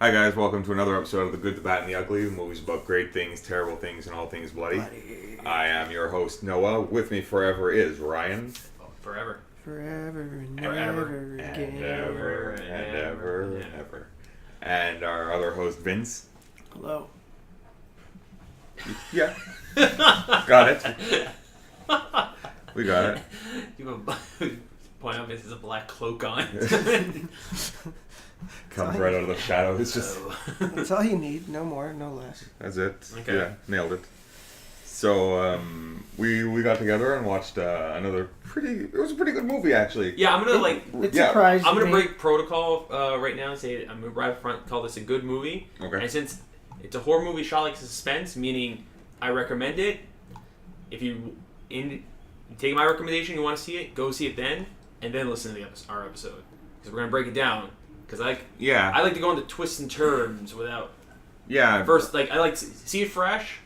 Hi guys, welcome to another episode of The Good, the Bad, and the Ugly, the movies about great things, terrible things, and all things bloody. I am your host, Noah. With me forever is Ryan. Forever. Forever and Forever. never again. And ever, and ever, and ever. And our other host, Vince. Hello. Yeah. Got it. We got it. You have a point out Vince has a black cloak on. Comes right out of the shadows. It's just... That's all you need. No more, no less. That's it. Okay. Yeah, nailed it. So, we got together and watched another it was a pretty good movie, actually. Yeah, I'm gonna It surprised I'm gonna me. break protocol right now and say I'm gonna right up front call this a good movie. Okay. And since it's a horror movie shot like suspense, meaning I recommend it. If you take my recommendation, you want to see it, go see it then, and then listen to our episode because we're gonna break it down. Because I like to go into twists and turns without. Yeah. First, I like to see it fresh,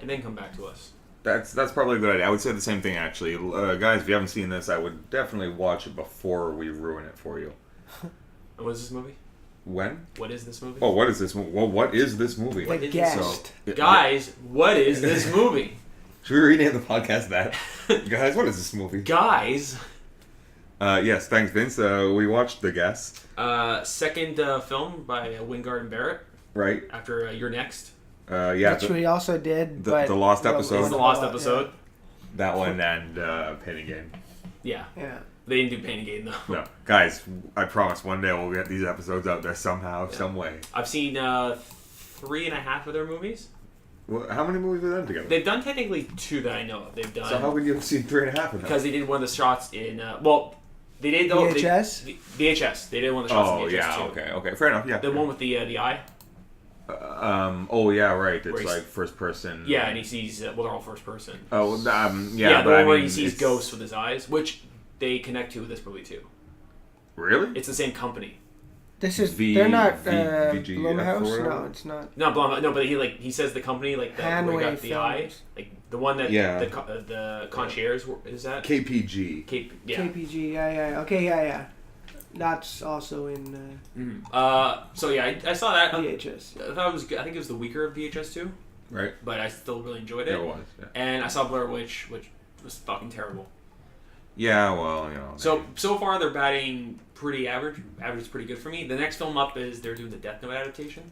and then come back to us. That's probably a good idea. I would say the same thing, actually. Guys, if you haven't seen this, I would definitely watch it before we ruin it for you. And what is this movie? When? What is this movie? Oh, what is this movie? Well, what is this movie? The guest. Guys, what is this movie? Should we rename the podcast that? Guys, what is this movie? Guys. Yes, thanks, Vince. We watched The Guest. Second film by Wingard and Barrett. Right. After You're Next. Yeah. Which we also did. The Lost episode. It's the Lost episode. That one and Pain and Gain. Yeah. Yeah. They didn't do Pain and Gain, though. No. Guys, I promise one day we'll get these episodes out there somehow, some way. I've seen 3.5 of their movies. Well, how many movies have they done together? They've done technically 2 that I know of. They've done. So how could you have seen 3.5 of them? Because they did one of the shots in... they did... VHS? VHS. They did one of the shots in VHS, too. Okay. Fair enough, yeah. The one with the eye? Oh, yeah, right. It's Where like first person. Yeah, and he sees... they're all first person. Oh, yeah. Yeah, the but one where mean, he sees ghosts with his eyes, which they connect to with this movie, too. Really? It's the same company. This is... V- they're not V- VGF or Blumhouse? whatever? No, it's not. Not Blumhouse. No, but he says the company, like, that where he got Hanway the eye. Films. Like, the one that... Yeah. The concierge, is that? KPG. Yeah. KPG, yeah. Okay, yeah. That's also in So yeah, I saw that. VHS. I thought it was good. I think it was the weaker of VHS 2, Right. but I still really enjoyed it. It was, yeah. And I saw Blair Witch, which was fucking terrible. Yeah, well, you know. So far they're batting pretty average. Average is pretty good for me. The next film up is they're doing the Death Note adaptation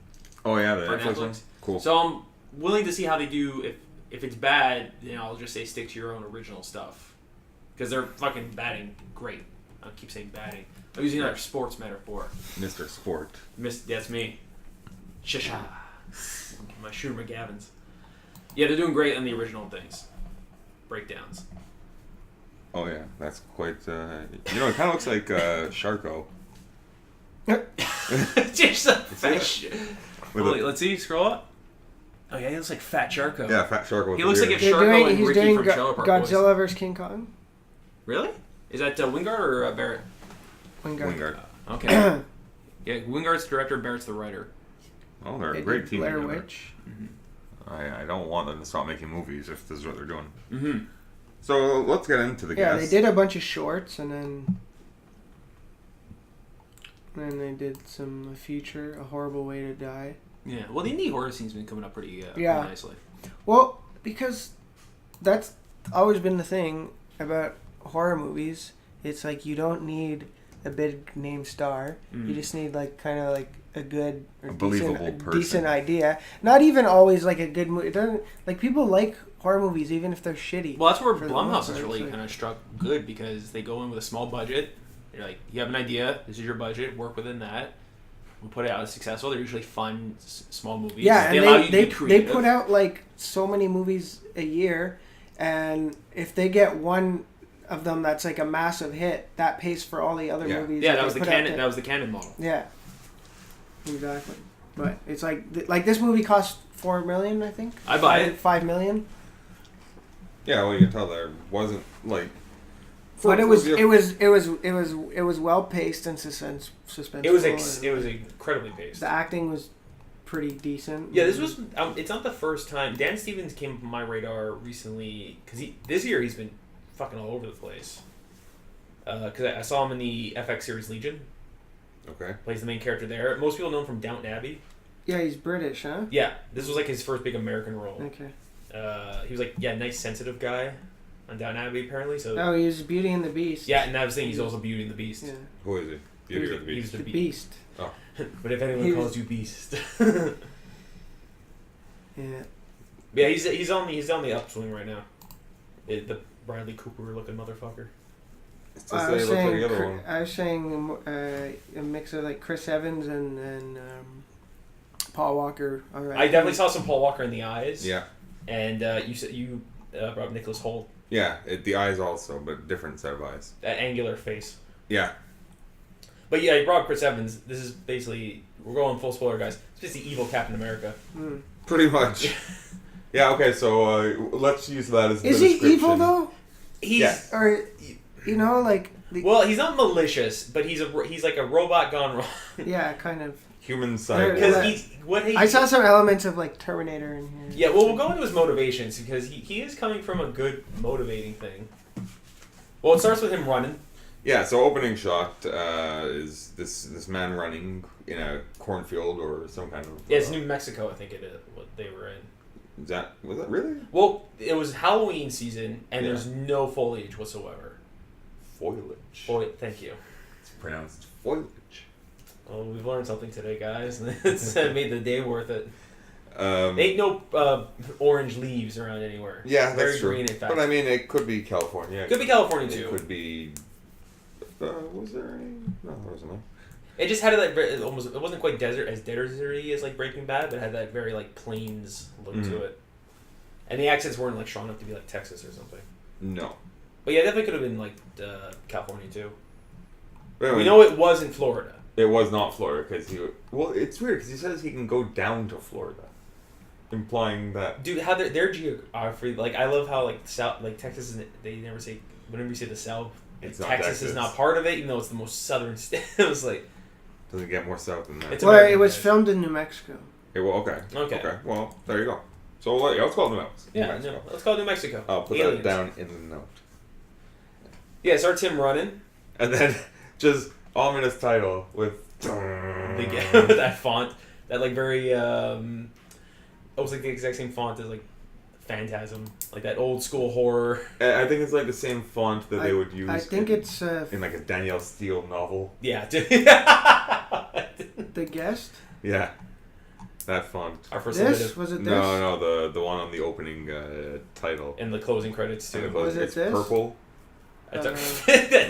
Oh, yeah, the for Netflix one? Netflix. Cool. So I'm willing to see how they do. If it's bad, then I'll just say stick to your own original stuff, because they're fucking batting great. I keep saying batting. I'm using another sports metaphor. Mr. Sport. That's me. Shisha. My Shooter McGavins. Yeah, they're doing great on the original things. Breakdowns. Oh, yeah, that's quite, it kind of looks like Sharko. Just a fat With Holy, a- let's see, scroll up. Oh yeah, he looks like Fat Sharko. Yeah, Fat Sharko with He the looks like beard. if Sharko and Ricky doing from Trailer Park Godzilla vs. King Kong. Boys. Really? Is that Wingard or Barrett? Wingard. Okay. Yeah, Wingard's the director, Barrett's the writer. Oh, they're a They great did team. Blair together. Witch. I don't want them to stop making movies if this is what they're doing. Mm-hmm. So let's get into the Yeah, guest. they did a bunch of shorts and then they did a feature, A Horrible Way to Die. Yeah. Well, the indie horror scene's been coming up pretty Yeah. nicely. Well, because that's always been the thing about horror movies. It's like you don't need a big name star. You just need kind of a good or believable person. decent idea. Not even always like a good movie. It doesn't people like horror movies even if they're shitty. Well, that's where for the Blumhouse most has part. really It's kind of struck good because they go in with a small budget. You're like, you have an idea. This is your budget. Work within that. We'll put it out as successful. They're usually fun, small movies. Yeah, they and allow you to they be creative. put out so many movies a year, and if they get one of them that's a massive hit, that pays for all the other movies. Yeah, that was they the put out canon. there. That was the canon model. Yeah, exactly. But it's like this movie cost $4 million, I think. I buy it. $5 million. Yeah, well, you can tell there wasn't But it was well paced and suspenseful. It was incredibly paced. The acting was pretty decent. Yeah, this was. It's not the first time Dan Stevens came on my radar recently because this year he's been fucking all over the place. Because I saw him in the FX series Legion. Okay. Plays the main character there. Most people know him from Downton Abbey. Yeah, he's British, huh? Yeah, this was like his first big American role. Okay. He was like, nice sensitive guy on Downton Abbey apparently. So. Oh, he was Beauty and the Beast. Yeah, and I was thinking he's also Beauty and the Beast. Yeah. Who is he? Beauty or the He was Beast? the The Beast. Beast. Oh. But if anyone He calls was- you Beast. Yeah. Yeah, he's on the upswing right now. The Bradley Cooper looking motherfucker. It's just I that was he looks like saying, the other one. I was saying a mix of like Chris Evans and Paul Walker. All right. I definitely saw some Paul Walker in the eyes. Yeah. And you said you brought up Nicholas Hoult, Yeah, the eyes also, but different set of eyes. that angular face. Yeah. But yeah, you brought up Chris Evans. This is basically, we're going full spoiler, guys. It's just the evil Captain America. Mm. Pretty much. Yeah, okay, so let's use that as the Is he description. evil though? He's Yeah. Or like well, he's not malicious, but he's like a robot gone wrong. yeah, kind of. Human side. Because Yeah. he's what he. I saw some elements of like Terminator in here. Yeah, well, we'll go into his motivations because he is coming from a good motivating thing. Well, it starts with him running. Yeah, so opening shot is this man running in a cornfield or some kind of... Yeah, it's New Mexico, I think it is, what they were in. Was that really? Well, it was Halloween season, and Yeah. there's no foliage whatsoever. Foliage. Thank you. It's pronounced foliage. Well, we've learned something today, guys. It's made the day worth it. Um, Ain't no orange leaves around anywhere. yeah, Very that's true. green, in fact. But I mean, it could be California. Could be California, It too. could be... was there any? No, there wasn't. It just had that it wasn't quite deserty as like Breaking Bad, but it had that very like plains look to Mhm. it. And the accents weren't like strong enough to be like Texas or something. No. But yeah, definitely could have been like California too. But anyway, We know it was in Florida. it was not Florida because he... Well, it's weird because he says he can go down to Florida. Implying that... Dude, how their geography, like I love how like South, like Texas, they never say, whenever you say the South, It's not Texas Texas. is not part of it, even though it's the most southern state. It was like, Doesn't get more south than that. It's Well, American, it was guys. filmed in New Mexico. Okay. Okay. Well, there you go. So let's call it New Mexico. yeah, no, let's call it New Mexico. I'll put Aliens. that down in the note. Yeah, it starts him running. And then just ominous title with... With that font, that like very almost like the exact same font as like Phantasm, like that old school horror. I think it's like the same font that they would use I think it's in like a Danielle Steele novel. Yeah. The Guest. Yeah. That font. Our first This submitted was it. This No, the one on the opening title. in the closing credits And too. it Was it it's this? purple. That's No,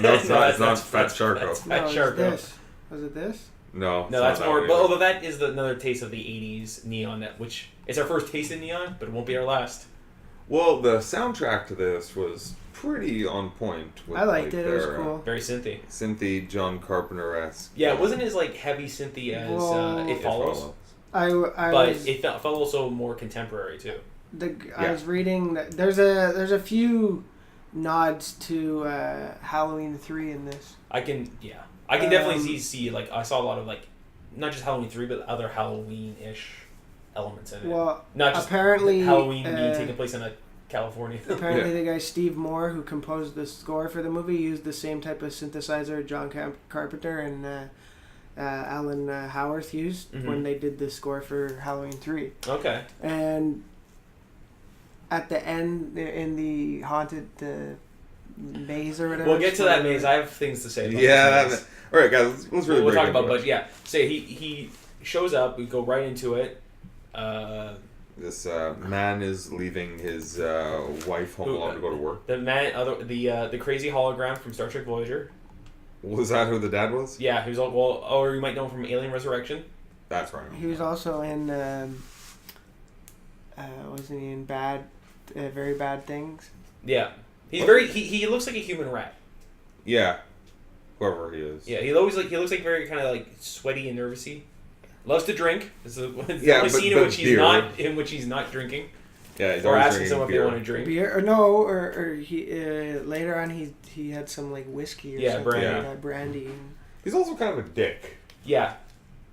No, it's not. It's not that's Fat Sharko. That's no, Fat it was Sharko. this. Was it this? No. it's No, not that's that more. one But either. although that is another taste of the '80s neon, which it's our first taste in neon, but it won't be our last. Well, the soundtrack to this was pretty on point. With, I liked like, it. It was their, cool. Very synthy. Synthy John Carpenter-esque. Yeah, it wasn't as like heavy synthy as Whoa. It Follows, I but was it felt also more contemporary too. I Yeah. was reading that there's a few nods to Halloween 3 in this. I can definitely Um, see like I saw a lot of like not just Halloween 3 but other Halloween-ish elements in it. Well, Not just apparently Halloween being taking place in a California. apparently the guy Steve Moore who composed the score for the movie used the same type of synthesizer John Carpenter and Alan Howarth used Mhm. when they did the score for Halloween 3. Okay. And at the end, in the haunted maze or whatever. We'll get to that maze. I have things to say about Yeah. this maze. All right, guys. Let's really We'll break talk about into it. budget. Yeah. Say he shows up. We go right into it. This man is leaving his wife home Who- alone to go to work. The crazy hologram from Star Trek Voyager. Was that who the dad was? Yeah, he was all, well, or you might know him from Alien Resurrection. That's right. He was also in, wasn't he in Very Bad Things? Yeah, he's What? very he looks like a human rat. Yeah. Whoever he is. Yeah, he looks like very kind of like sweaty and nervousy. Loves to drink. It's the Yeah, only but- scene but beer. in which he's not drinking Yeah, he's or always asking drinking someone if they beer. want to drink. Beer or no, or he later on he had some like whiskey or Yeah, something. brandy. Brandy. He's also kind of a dick. Yeah.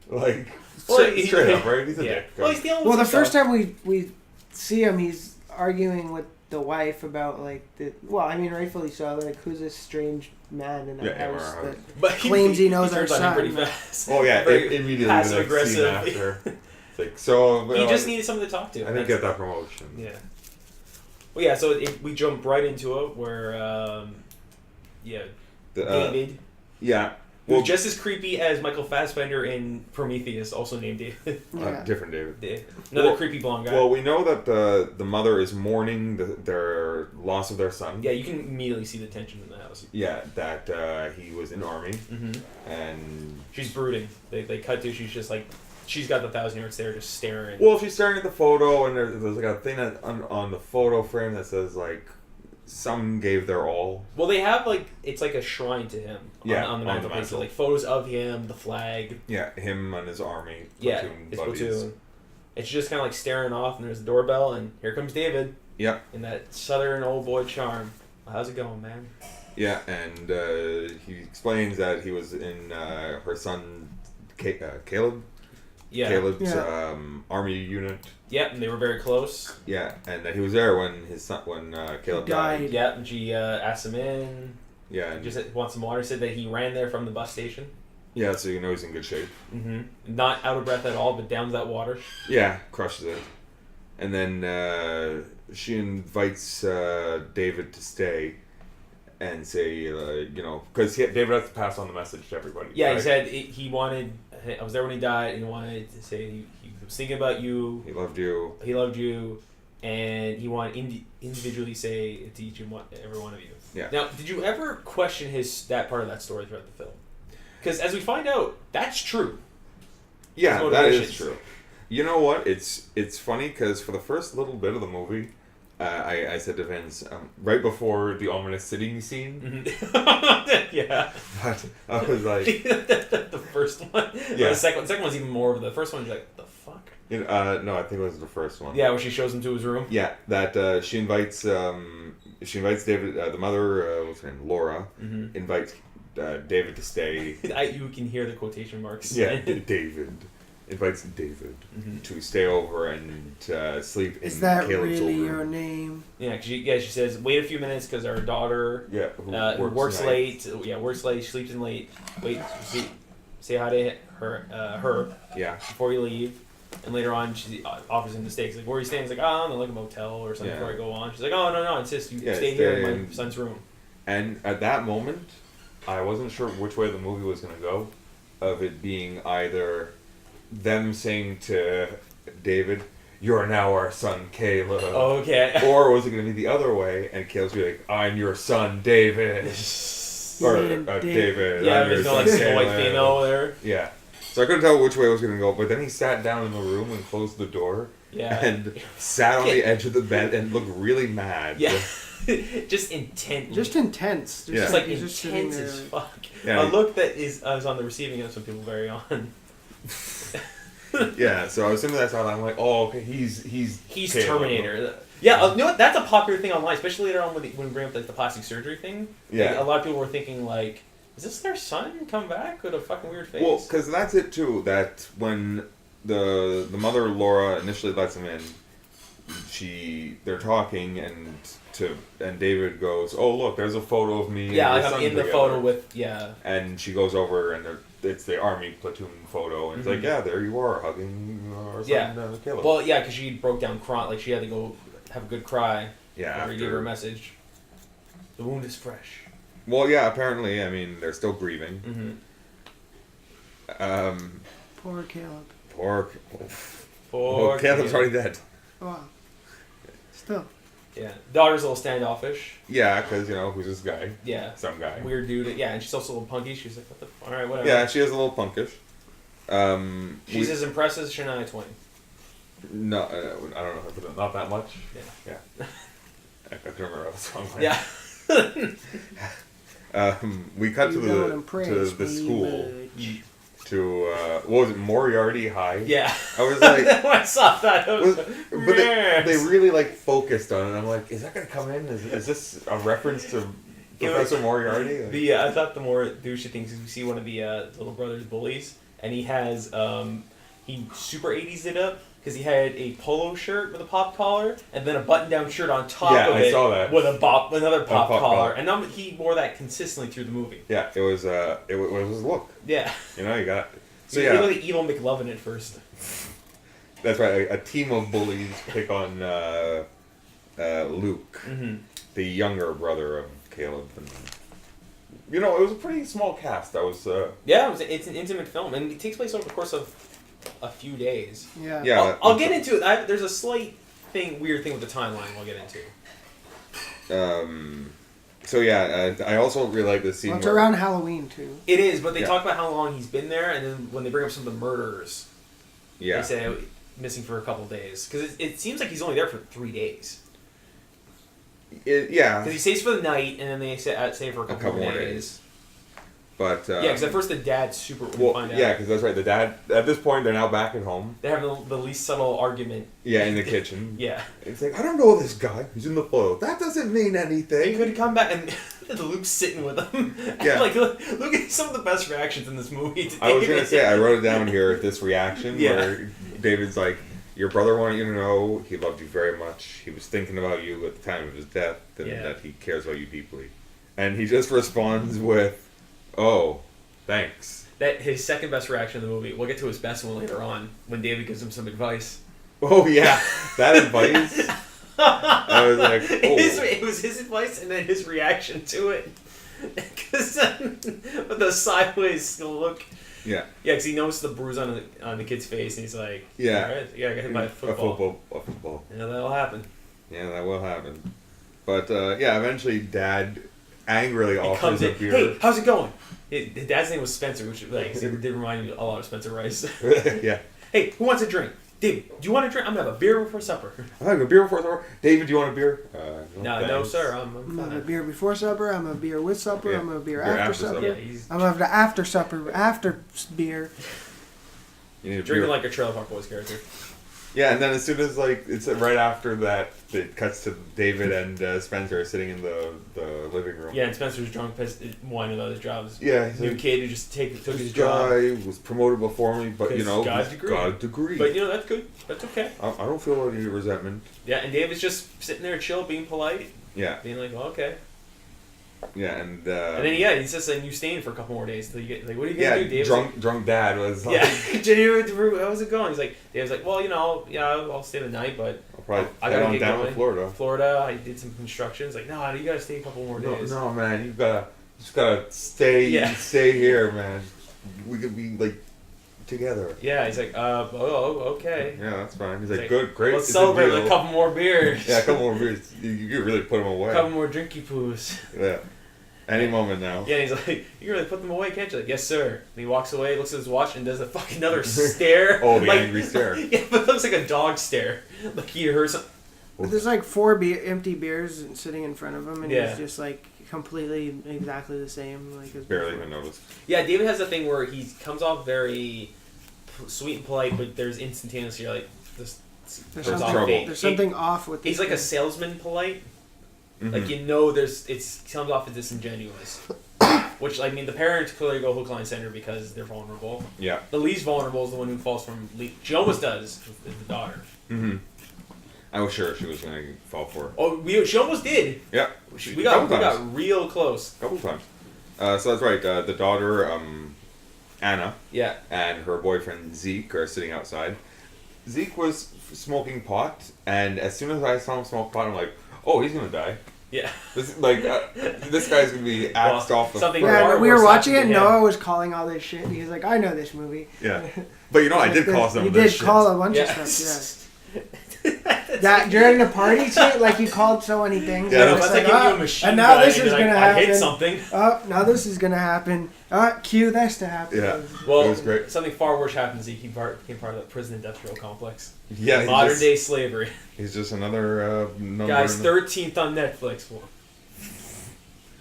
Like, Well, straight up, right? He's a Yeah. dick. Well, he's dealing with Well, the some first stuff. time we see him, he's arguing with the wife about like rightfully so, like who's this strange man in the house MR. that But claims he knows our turns on him son. pretty fast. Oh yeah, Very immediately passive the next scene aggressive. after. It's like so. He just needed someone to talk to. I didn't get that promotion. Yeah. Well, yeah. So we jump right into it where, David. Yeah. Who's just as creepy as Michael Fassbender in Prometheus, also named David. Different David. Another creepy blonde guy. Well, we know that the mother is mourning their loss of their son. Yeah, you can immediately see the tension in the house. Yeah, that he was in army, and she's brooding. They cut to she's just like she's got the 1,000-yard stare, just staring. well, she's staring at the photo, and there's like a thing on the photo frame that says like some gave their all. Well, they have like it's like a shrine to him. On the mantelpiece, so, like photos of him, the flag. Yeah, him and his army. His platoon. It's just kind of like staring off, and there's the doorbell, and here comes David. Yeah. In that southern old boy charm. How's it going, man? Yeah, and he explains that he was in her son Caleb. Yeah. Caleb's army unit. Yeah, and they were very close. Yeah, and that he was there when Caleb died. Yeah, and she asked him in. Yeah, and just wants some water. Said that he ran there from the bus station. Yeah, so you know he's in good shape. Not out of breath at all, but downs that water. Yeah, crushes it. And then she invites David to stay and say, because David has to pass on the message to everybody. Yeah, right? he said he wanted. I was there when he died, and he wanted to say he was thinking about you. He loved you. He loved you, and he wanted individually say it to every one of you. Yeah. Now, did you ever question that part of that story throughout the film? Because as we find out, that's true. Yeah, that is true. You know what? It's funny because for the first little bit of the movie, I said to Vince right before the ominous sitting scene. Yeah. But I was like, the first one. Yeah. The second one's even more. The first one's like, the fuck. No, I think it was the first one. Yeah, where she shows him to his room. Yeah, that she invites David. The mother, what's her name, Laura, invites David to stay. You can hear the quotation marks. Yeah, David invites David to stay over and sleep in Is that Caleb's really old room. your name? Yeah, cause she says wait a few minutes because our daughter who works late. Yeah, works late. Sleeps in late. Wait, say hi to her. Yeah. Before you leave. And later on, she offers him the steaks. Like, where are you staying? He's like, I'm in like a motel or something before I go on. She's like, oh, no, I insist you stay here in my son's room. And at that moment, I wasn't sure which way the movie was going to go, of it being either them saying to David, you're now our son, Caleb. Oh, okay. Or was it going to be the other way, and Caleb's be like, I'm your son, David. Or David. Yeah, I'm there's your no like son, single white Caleb. female there. Yeah. So I couldn't tell which way it was going to go, but then he sat down in the room and closed the door. Yeah. And sat on the edge of the bed and looked really mad. Yeah. Just intense. Just intense. Just like intense as fuck. Yeah. A look that is on the receiving end of some people very on. Yeah, so I was thinking that thought, I'm like, oh, okay, he's Terminator. Yeah, you know what? That's a popular thing online, especially later on when we bring up like the plastic surgery thing. Yeah. Like, a lot of people were thinking like, is this their son come back with a fucking weird face? Well, because that's it too. That when the mother Laura initially lets him in, they're talking and David goes, oh look, there's a photo of me. Yeah, and like I'm in the photo with And she goes over and it's the army platoon photo and it's like, yeah, there you are hugging our son, Caleb. Well, yeah, because she broke down crying, like she had to go have a good cry. Yeah, after he gave her a message. The wound is fresh. Well, yeah, apparently, I mean, they're still grieving. Poor Caleb. Poor Caleb's Caleb's already dead. Wow. Still. Yeah. Daughter's a little standoffish. Yeah, because, who's this guy? Yeah. Some guy. Weird dude. Yeah, and she's also a little punky. She's like, what the f... Alright, whatever. Yeah, she is a little punkish. She's as impressive as Shania Twain. No, I don't know if I put it not that much. Yeah. I couldn't remember what the song was. Yeah. We cut to the school. To what was it, Moriarty High? Yeah. I was like, when I saw that, but they really like focused on it. I'm like, is that gonna come in? Is this a reference to Professor Moriarty? I thought the more douchey things is we see one of the little brother's bullies, and he has he super 80s it up because he had a polo shirt with a pop collar and then a button-down shirt on top Yeah, of I it saw that. with another pop pop collar. collar. And he wore that consistently through the movie. Yeah, it was his look. Yeah. You know, you got. So He yeah, looked like Evil McLovin at first. that's right. A team of bullies pick on Luke, the younger brother of Caleb. And, you know, it was a pretty small cast. That was. Yeah, it's an intimate film, and it takes place over the course of a few days. Yeah. Yeah. I'll get into it. There's a slight weird thing with the timeline we'll get into. So yeah, I also really like this scene. Well, it's where, around Halloween too. It is, but they Yeah. talk about how long he's been there, and then when they bring up some of the murderers, Yeah. they say missing for a couple of days. Because it seems like he's only there for 3 days. Yeah. Because he stays for the night, and then they stay for a couple more days. But Yeah, because at first the dad's super. When you well, find out, yeah, because that's right. The dad at this point they're now back at home. they have the least subtle argument. Yeah, in the kitchen. Yeah, It's like I don't know this guy. He's in the photo. That doesn't mean he anything. could come back, and Luke's sitting with him. Yeah. Like look at some of the best reactions in this movie. I was gonna say I wrote it down here. This reaction Yeah. where David's like, "Your brother wanted you to know he loved you very much. He was thinking about you at the time of his death, and Yeah. that he cares about you deeply." And he just responds with, "Oh, thanks." That his second best reaction in the movie. We'll get to his best one later on when David gives him some advice. Oh yeah, that advice. I was like, oh. It was his advice and then his reaction to it. Because with the sideways look. Yeah. Yeah, because he noticed the bruise on the kid's face and he's like, Yeah. all right, yeah, I got hit by a football. A football. Yeah, that'll happen. Yeah, that will happen. But yeah, eventually Dad angrily He offers comes a in, beer. hey, how's it going? His dad's name was Spencer, which like it did remind me a lot of Spencer Rice. Yeah. Hey, who wants a drink? David, do you want a drink? I'm gonna have a beer before supper. I'm having a beer before supper. David, do you want a beer? No, thanks. sir, I'm I'm gonna have a fine. beer before supper. I'm gonna have a beer with supper. Yeah. I'm gonna have a beer Beer after after supper. Yeah, he's I'm gonna have the after supper after beer. You need a drinking beer. like a Trailer Park Boys character. Yeah, and then as soon as like it's right after that, it cuts to David and Spencer sitting in the living room. Yeah, and Spencer's drunk, pissed, whining about his jobs. Yeah, he's New like, kid who just took his this job. guy was promoted before me, but you 'Cause know, God's degree. God's degree. But you know, that's good. That's okay. I don't feel any resentment. Yeah, and David's just sitting there chill, being polite, Yeah, being like, well, okay. yeah, and And then, yeah, he's just saying you staying for a couple more days till you get, like, what are you going to do, David? drunk dad was like, Yeah, David, how's it going? He's like, David's like, well, you know, yeah, I'll stay the night, but I'll probably I head gotta on get down going. to Florida. Florida, I did some construction. It's like, no, you gotta stay a couple more No, days. no, man, you just gotta stay, Yeah. stay here, man. We could be like together. Yeah, he's like, okay. Yeah, that's fine. He's He's like, good, great. Let's it's a celebrate with a deal. couple more beers. Yeah, a couple more beers. You really put them away. A couple more drinky poos. Yeah. Any moment now. Yeah, and he's like, you can really put them away, can't you? Like, yes, sir. And he walks away, looks at his watch, and does a fucking another stare. Oh, the like, angry stare. Yeah, but it looks like a dog stare. Like he heard something. But there's like 4 empty beers sitting in front of him, and Yeah. he's just like completely exactly the same. Like as Barely before. even noticed. Yeah, David has a thing where he comes off very sweet and polite, but there's instantaneously you're like, this There's person's something- off trouble. bait. There's something off with. He's this like a guy. salesman polite. Mhm. Like you know, it comes off as disingenuous. Which I mean, the parents clearly go hook, line, center because they're vulnerable. Yeah. The least vulnerable is the one who falls from. She almost does. Is the daughter. Mm-hmm. I was sure she was going to fall for it. Oh, she almost did. Yeah. We got Couple times. real close. Couple times. So that's right. The daughter, Anna, Yeah. and her boyfriend Zeke are sitting outside. Zeke was smoking pot, and as soon as I saw him smoke pot, I'm like, oh, he's going to die. Yeah. This guy's gonna be axed off the something- first. Yeah, Far we were worse watching it. happened to him. Noah was calling all this shit. He was like, "I know this movie." Yeah, but you know, I did call some You of this did shit. call a bunch Yeah. of stuff. Yeah. That during the party shit, like you called so many things. Yeah, and that's it's That's like like, giving you "Oh, a machine and now gun this and is you're gonna like, I hate happen. something. Oh, now this is gonna happen. Cue this to happen. Yeah. Well, It was great. something far worse happened. He became part of the prison industrial complex. Yeah, Modern day slavery. He's just another number. Guys, in the- 13th on Netflix. Well,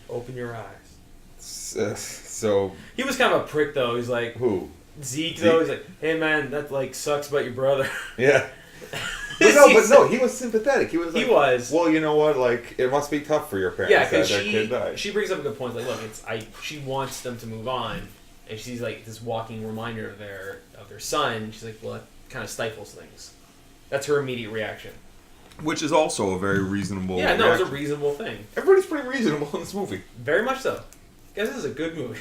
open your eyes. So He was kind of a prick though. He's like who? Zeke though. He's like, hey man, that like sucks about your brother. Yeah. But no, he was sympathetic. He was. Like, He was. Well, you know what? Like, it must be tough for your parents. Yeah, that because their kid died. she brings up a good point. Like, look, she wants them to move on, and she's like this walking reminder of their son. She's like, well, that kind of stifles things. That's her immediate reaction. Which is also a very reasonable. Yeah, no, it's a reaction. reasonable thing. Everybody's pretty reasonable in this movie. Very much so. Guys, this is a good movie.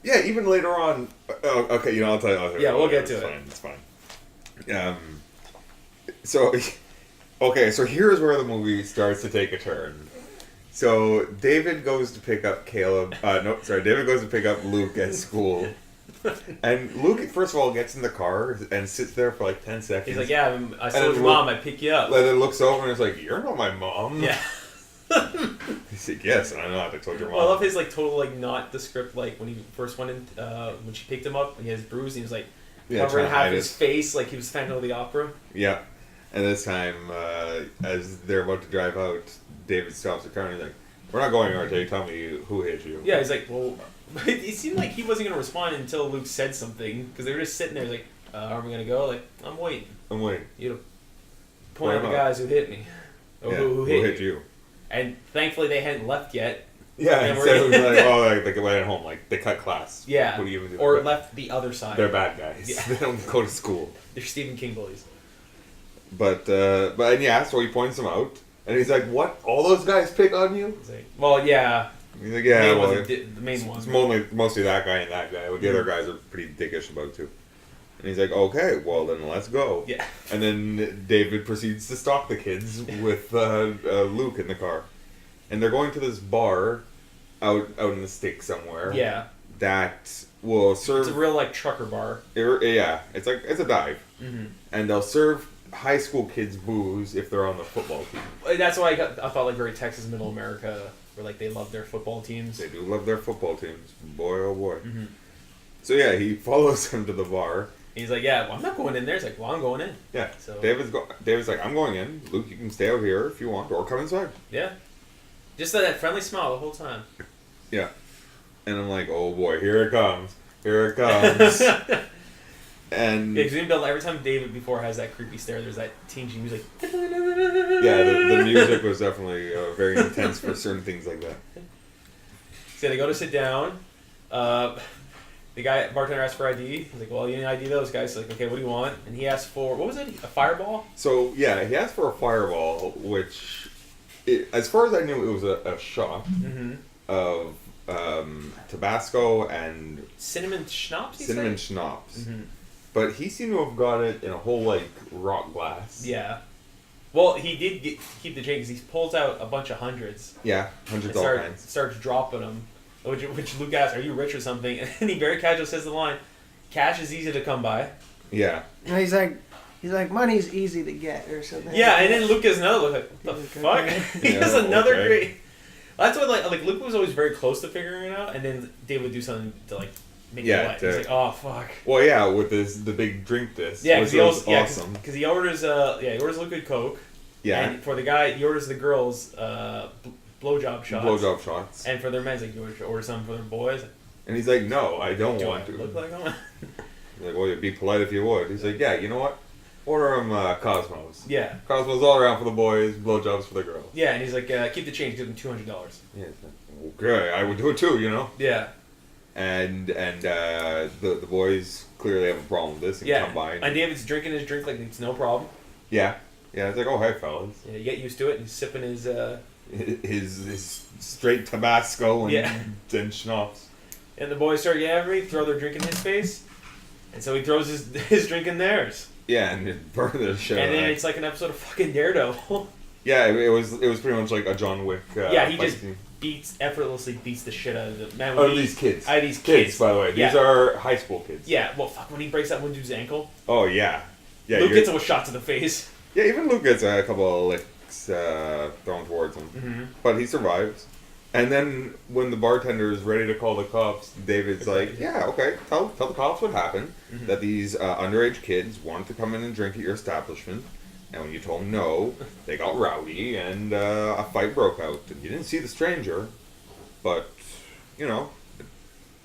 Yeah, even later on. Oh, okay, I'll tell you. Yeah, we'll get to it. It's fine. So, okay, so here's where the movie starts to take a turn. So David goes to pick up Caleb. David goes to pick up Luke at school. And Luke, first of all, gets in the car and sits there for like 10 seconds. He's like, yeah, I told your mom I'd pick you up. And then looks over and is like, you're not my mom. Yeah. He's like, yes, I know, I told your mom. Well, I love his like total like not the script, like when he first went in, when she picked him up and he has bruised and he was like covering half his face like he was Phantom of the Opera. Yeah. And this time, as they're about to drive out, David stops the car and he's like, we're not going anywhere until you tell me who hit you. Yeah, he's like, well, it seemed like he wasn't going to respond until Luke said something, because they were just sitting there like, are we going to go? Like, I'm waiting. You to point out the guys who hit me. Or who hit you. And thankfully they hadn't left yet. Yeah, instead it was like, oh, they went home, like, they cut class. Yeah, what do you even do? Or left the other side. They're bad guys. Yeah. They don't go to school. They're Stephen King bullies. But yeah, so he points them out. And he's like, what? All those guys pick on you? He's like, well, yeah. He's like, yeah, well, the main one. It's mostly that guy and that guy. The other guys are pretty dickish about it, too. And he's like, okay, well, then let's go. Yeah. And then David proceeds to stalk the kids with Luke in the car. And they're going to this bar out in the sticks somewhere. Yeah. That will serve... It's a real, like, trucker bar. Yeah. It's a dive. Mm-hmm. And they'll serve high school kids booze if they're on the football team. That's why I thought like very Texas Middle America, where like they love their football teams. They do love their football teams, boy oh boy. Mm-hmm. So yeah, he follows him to the bar. He's like, yeah, well, I'm not going in there. He's like, well, I'm going in. Yeah. So David's like, I'm going in. Luke, you can stay out here if you want, or come inside. Yeah. Just that friendly smile the whole time. Yeah. And I'm like, oh boy, here it comes. Here it comes. And yeah, because every time David before has that creepy stare, there's that tinging music. Yeah, the music was definitely very intense for certain things like that. So they go to sit down. The bartender asks for ID. He's like, well, you need ID those guys. He's like, okay, what do you want? And he asked for, what was it? A fireball? So, yeah, he asked for a fireball, which, as far as I knew, it was a shot of Tabasco and... Cinnamon schnapps, Cinnamon schnapps. Mm-hmm. But he seemed to have got it in a whole, like, rock glass. Yeah. Well, he did keep the change because he pulls out a bunch of hundreds. Yeah, hundreds all kinds. Starts dropping them. Which Luke asks, are you rich or something? And he very casually says the line, cash is easy to come by. Yeah. And he's like, money's easy to get or something. Yeah, and then Luke gives another look like, what the fuck? He has another great... That's what, like Luke was always very close to figuring it out, and then Dave would do something to, like, make it wet. He's like, oh, fuck. Well, yeah, with the big drink disc. Yeah, because he awesome. Because he orders, he orders Luke a Coke. Yeah. And for the guy, he orders the girls, blowjob shots. Blowjob shots. And for their men, he's like, you order something for their boys? And he's like, no, I don't want to. Look like them? He's like, well, you'd be polite if you would. He's like, yeah, you know what? Order them Cosmos. Yeah. Cosmos all around for the boys, blowjobs for the girls. Yeah, and he's like, keep the change, give them $200. Yeah. Okay, I would do it too, you know? Yeah. And the boys clearly have a problem with this and come by. And David's drinking his drink like it's no problem. Yeah. Yeah, it's like, oh, hey, fellas. Yeah, you get used to it, and he's sipping his... His straight Tabasco and schnapps. And the boys start yammering, throw their drink in his face, and so he throws his drink in theirs. Yeah, and it burned the shit. And then it's like an episode of fucking Daredevil. Yeah, it was pretty much like a John Wick. He just effortlessly beats the shit out of the man. These kids. Out of these kids, by the way. These are high school kids. Yeah, well, fuck, when he breaks that one dude's ankle. Oh, yeah. Luke gets a shot to the face. Yeah, even Luke gets a couple of licks thrown towards him. Mm-hmm. But he survives. And then when the bartender is ready to call the cops, David's like, yeah, okay, tell the cops what happened. Mm-hmm. That these underage kids wanted to come in and drink at your establishment. And when you told them no, they got rowdy and a fight broke out. And you didn't see the stranger, but, you know,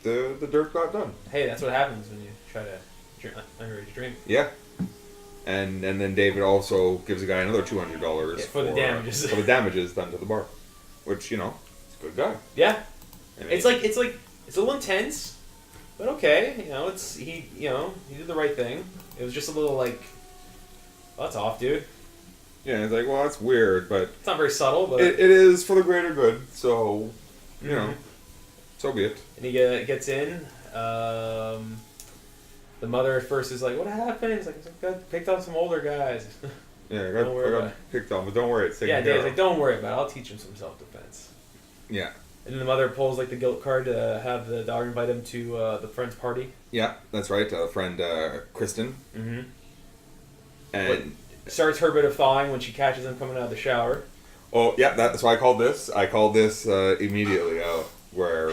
the dirt got done. Hey, that's what happens when you try to drink underage drink. Yeah. And then David also gives the guy another $200 for the damages. For the damages done to the bar. Which, you know, it's a good guy. Yeah. It's a little intense, but okay. You know, he did the right thing. It was just a little like Well, that's off, dude. Yeah, it's like, well, that's weird, but It's not very subtle, but... it is for the greater good, so, you know, so be it. And he gets in. The mother at first is like, what happened? He's like, I got picked on some older guys. Yeah, I Don't worry got about picked on, but don't worry, it's taken Yeah, care Dave's of. like, don't worry about it. I'll teach him some self-defense. Yeah. And then the mother pulls like the guilt card to have the daughter invite him to the friend's party. Yeah, that's right. Friend Kristen. Mm-hmm. And Starts her bit of thawing when she catches him coming out of the shower. oh yeah, that's why I called this. I called this immediately out where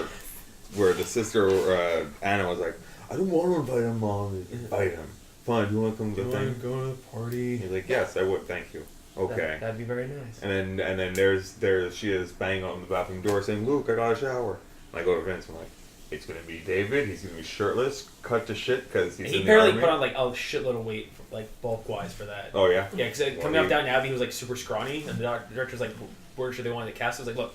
the sister Anna was like, I don't want to invite him, Mom. Invite him. Fine. Do you want to come to the thing? Go to the party? He's like, yes, I would. Thank you. Okay. That'd be very nice. And then there's she is banging on the bathroom door saying, Luke, I got a shower. And I go to Vince. I'm like, it's gonna be David. He's gonna be shirtless, cut to shit because he's He in barely the put army. on like a shitload of weight, like bulk wise for that. Oh yeah. Yeah, because coming up Downton Abbey, he was like super scrawny, and the director's like, where should they want to cast? I was like, look,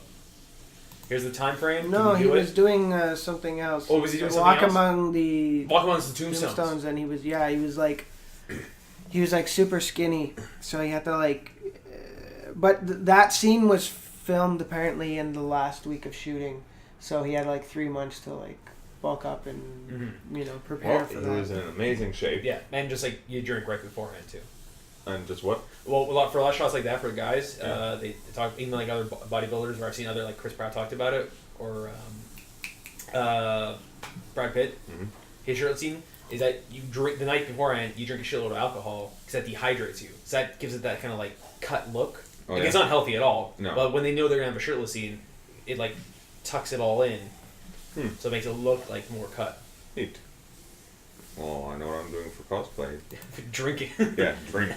here's the time frame. No, Can he you do was doing something else. Oh, was he doing Walk something else? among the Walk amongst the tombstones. and he was like super skinny, so he had to like. But that scene was filmed apparently in the last week of shooting, so he had like 3 months to like bulk up and prepare Well, for he that. was in amazing shape. Yeah, and just like you drink right beforehand too. And just what? Well, for a lot of shots like that for guys, they talk even like other bodybuilders, or I've seen other like Chris Pratt talked about it, or Brad Pitt. Mm-hmm. His shirtless scene is that you drink the night beforehand, you drink a shitload of alcohol because that dehydrates you. So that gives it that kind of like cut look. Oh, like yeah. it's not healthy at all. No. But when they know they're gonna have a shirtless scene, it like tucks it all in, so it makes it look like more cut. Neat. Well, I know what I'm doing for cosplay. Drinking. Yeah, drink.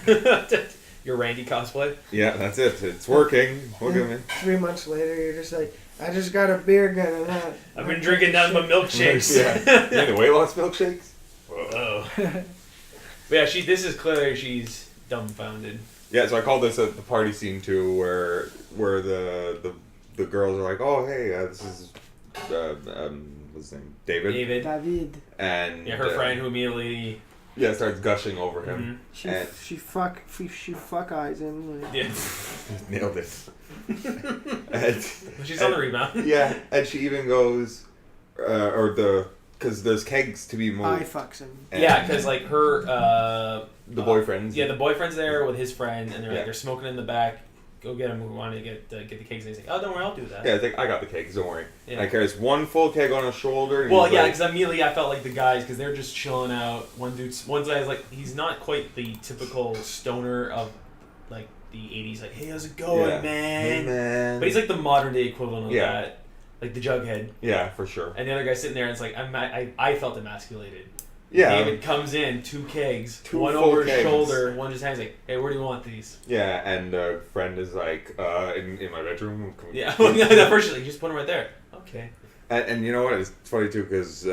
Your Randy cosplay. Yeah, that's it. It's working. Look at me. 3 months later, you're just like, I just got a beer gun and that. I've been drinking nothing but milkshakes. Yeah. You need weight loss milkshakes? Whoa. But yeah, this is clearly she's dumbfounded. Yeah, so I called this the party scene too, where the girls are like, oh hey, this is what's his name, David. David. And Yeah, her friend who immediately. yeah starts gushing over him. She fuck eyes him. Like. Yeah. Nailed it. and, She's on the rebound. Yeah, and she even goes, because there's kegs to be moved. I fucks him. Yeah, because like her. The boyfriend's. Yeah, the boyfriend's there with his friend, and they're Yeah. like they're smoking in the back. Go get him. We want to get the kegs. And he's like, oh, don't worry, I'll do that. Yeah, I think I got the kegs. Don't worry. Yeah. And I carries one full keg on his shoulder. And Well, he's yeah, like, because immediately I felt like the guys, because they're just chilling out. One guy's like, he's not quite the typical stoner of like the 80s, like, hey, how's it going, yeah. man? Hey, man. But he's like the modern day equivalent of Yeah. that, like the Jughead. Yeah, for sure. And the other guy's sitting there, and it's like, I felt emasculated. Yeah. David comes in, 2 kegs, Two one full over his kegs. shoulder, one just hangs like, hey, where do you want these? Yeah, and friend is like, in my bedroom. Yeah, at first she's like, just put them right there. Okay. And you know what? It's funny too because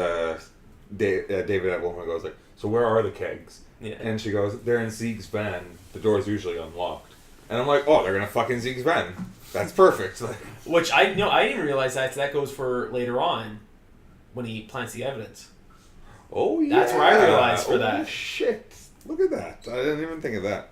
David at one point goes like, so where are the kegs? Yeah. And she goes, they're in Zeke's van. The door's usually unlocked. And I'm like, oh, they're gonna fucking Zeke's van. That's perfect. Like, Which I didn't realize that goes for later on, when he plants the evidence. oh yeah. That's where I realized for oh, that. Shit! Look at that. I didn't even think of that.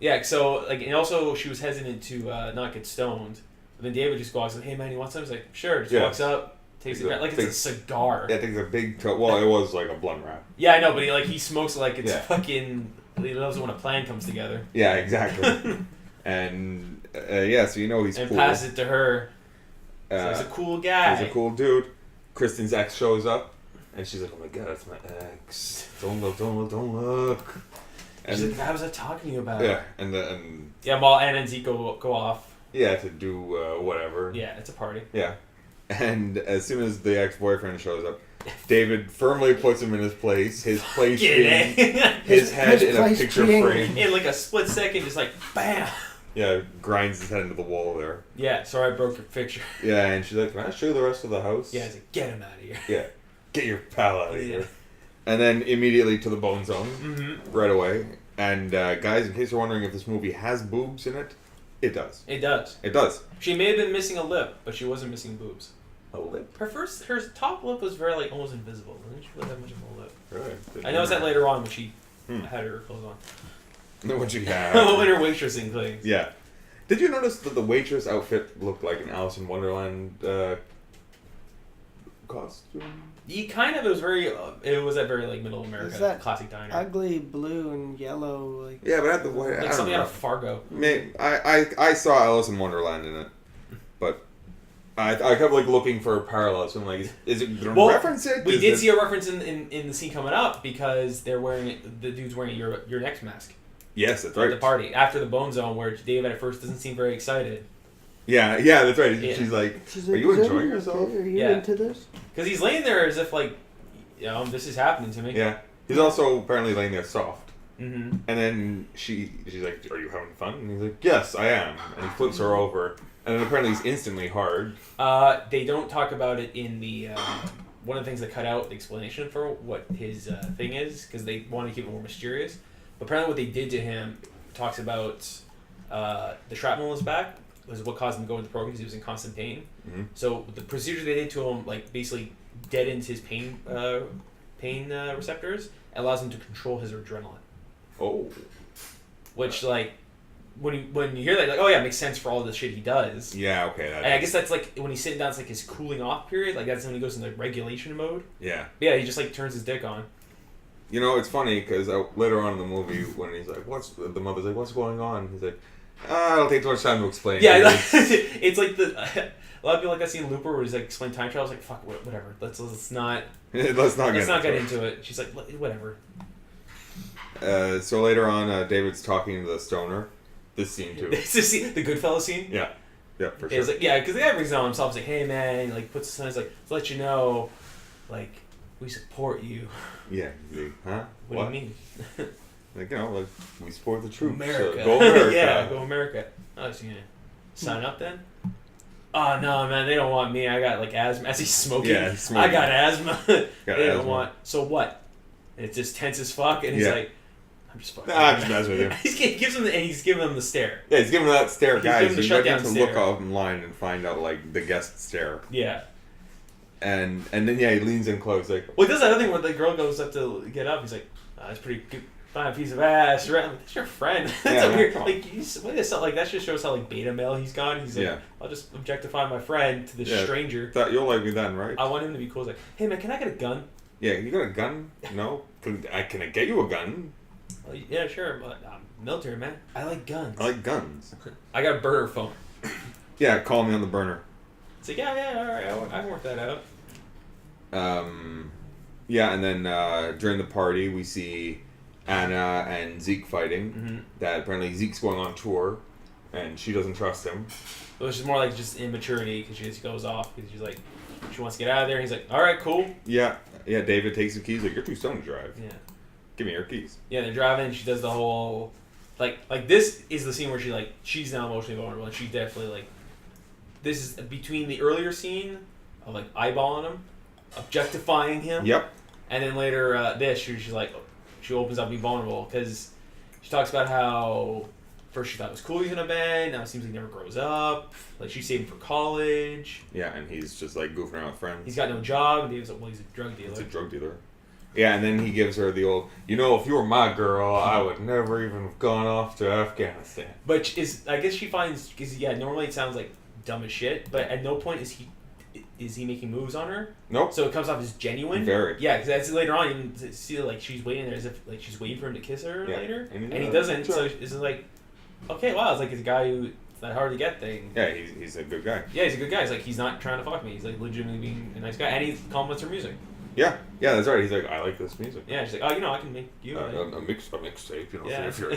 Yeah, so like, and also she was hesitant to not get stoned. But then David just walks like, "Hey man, you want some?" He's like, "Sure." Just Yeah. walks up, takes it like it's a cigar. Yeah, I think it's a big. Well, it was like a blunt wrap. Yeah, I know, but he smokes it like it's Yeah. fucking. He loves it when a plan comes together. Yeah, exactly. And yeah, so you know he's And cool. pass it to her. So he's a cool guy. He's a cool dude. Kristen's ex shows up, and she's like, "Oh my god, that's my ex. Don't look, don't look, don't look." She's And like, "What was I talking to you about?" yeah, and Yeah, while Anna and Zeke go off. yeah, to do whatever. Yeah, it's a party. Yeah. And as soon as the ex-boyfriend shows up, David firmly puts him in his place. His place being his head in a place picture being- frame. In like a split second, just like bam. Yeah, grinds his head into the wall there. Yeah, sorry I broke your picture. Yeah, and she's like, "Can I show you the rest of the house?" Yeah, he's like, get him out of here. Yeah. Get your pal out of Yeah. here. And then immediately to the bone zone, Mm-hmm. right away. And guys, in case you're wondering if this movie has boobs in it, it does. It does. It does. She may have been missing a lip, but she wasn't missing boobs. A lip. Her top lip was very like almost invisible. Didn't she really have much of a lip? Right. I noticed that later on when she I had her clothes on. What you have? Winter waitressing things. Yeah. Did you notice that the waitress outfit looked like an Alice in Wonderland costume? He kind of, it was that very like middle America Is that classic diner. Ugly blue and yellow, like. Yeah, but at the way, Like something out of Fargo. I saw Alice in Wonderland in it, but I kept like looking for parallels. I'm like, is it gonna reference it? We did see a reference in the scene coming up because they're the dude's wearing your next mask. Yes, that's At right. the party after the Bone Zone, where David at first doesn't seem very excited. Yeah, that's right. Yeah. She's like, She's are like, you "Is enjoying everything yourself? okay? Are you Yeah. into this? Because he's laying there as if like, this is happening to me. Yeah. He's also apparently laying there soft. Mm-hmm. And then she's like, are you having fun? And he's like, yes, I am. And he flips her over. And then apparently he's instantly hard. They don't talk about it in the one of the things that cut out the explanation for what his thing is because they want to keep it more mysterious. But apparently, what they did to him talks about the shrapnel in his back was what caused him to go into the program because he was in constant pain. Mm-hmm. So the procedure they did to him, like basically deadens his pain receptors, and allows him to control his adrenaline. Oh. Which like. When you hear that, like, oh yeah, it makes sense for all the shit he does. Yeah, okay. And I guess that's like when he's sitting down, it's like his cooling off period. Like that's when he goes into regulation mode. Yeah. But yeah, he just like turns his dick on. You know, it's funny because later on in the movie, when he's like, the mother's like, what's going on? He's like, it'll take too much time to explain. Yeah, it's like a lot of people like that scene in Looper where he's like explain time travel. I was like, fuck, whatever. Let's not get into it. She's like, whatever. So later on, David's talking to the stoner. This scene too. It's the scene, the Goodfellas scene. Yeah, for sure. He's like, yeah, because the guy brings it on himself. He's like, hey man, like puts his hands like, to let you know, like we support you. Yeah. Like, huh? What do you mean? Like, like we support the troops. America. Go America. Yeah, go America. Oh, so you gonna sign up then? Oh no, man, they don't want me. I got like asthma. As he's smoking, Yeah, he's smoking. I got asthma. They don't asthma. want. So what? And it's just tense as fuck, and he's Yeah. like, I'm just fucking. I'm just messing with you. He's giving him the stare. Yeah, he's giving that stare, He's guys. giving the You might shutdown need to stare. look online and find out like the guest stare. Yeah. And then he leans in close like. Well, he does that other thing where the girl goes up to get up. He's like, that's pretty good. Fine piece of ass, right? I'm like, that's your friend. That's Yeah, a weird. man. Like, like that just shows how like beta male he's gone. He's like, Yeah. I'll just objectify my friend to this Yeah. stranger. Thought you'll like me then, right? I want him to be cool. He's like, hey man, can I get a gun? Yeah, you got a gun? No? Can I get you a gun? Well, yeah, sure, but I'm military man. I like guns. I like guns. I got a burner phone. Yeah, call me on the burner. It's like, yeah, all right, I can work that out. Yeah, and then during the party, we see Anna and Zeke fighting. Mm-hmm. That apparently Zeke's going on tour, and she doesn't trust him. It was just more like just immaturity because she just goes off because she's like, she wants to get out of there. And he's like, all right, cool. Yeah, David takes the keys, like, you're too stoned to drive. Yeah. Give me your keys. Yeah, they're driving and she does the whole, like this is the scene where she's now emotionally vulnerable and she's definitely like, this is between the earlier scene of like eyeballing him, objectifying him. Yep. And then later, she's like, she opens up being vulnerable because she talks about how first she thought it was cool he's in a band, now it seems like he never grows up. Like she's saving for college. Yeah, and he's just like goofing around with friends. He's got no job, and David's like, well, he's a drug dealer. He's a drug dealer. Yeah, and then he gives her the old, if you were my girl, I would never even have gone off to Afghanistan. But I guess she finds, because normally it sounds like dumb as shit, but at no point is he making moves on her. Nope. So it comes off as genuine. Very. Yeah, because that's later on, you can see like she's waiting there as if like she's waiting for him to kiss her later, and he doesn't. Sure. So it's like, okay, wow, it's like it's a guy who it's that hard to get thing. Yeah, he's a good guy. Yeah, he's a good guy. He's like he's not trying to fuck me. He's like legitimately being a nice guy, and he compliments her music. Yeah, that's right. He's like, I like this music. Yeah, she's like, oh, I can make you. A mixtape, Yeah. if you're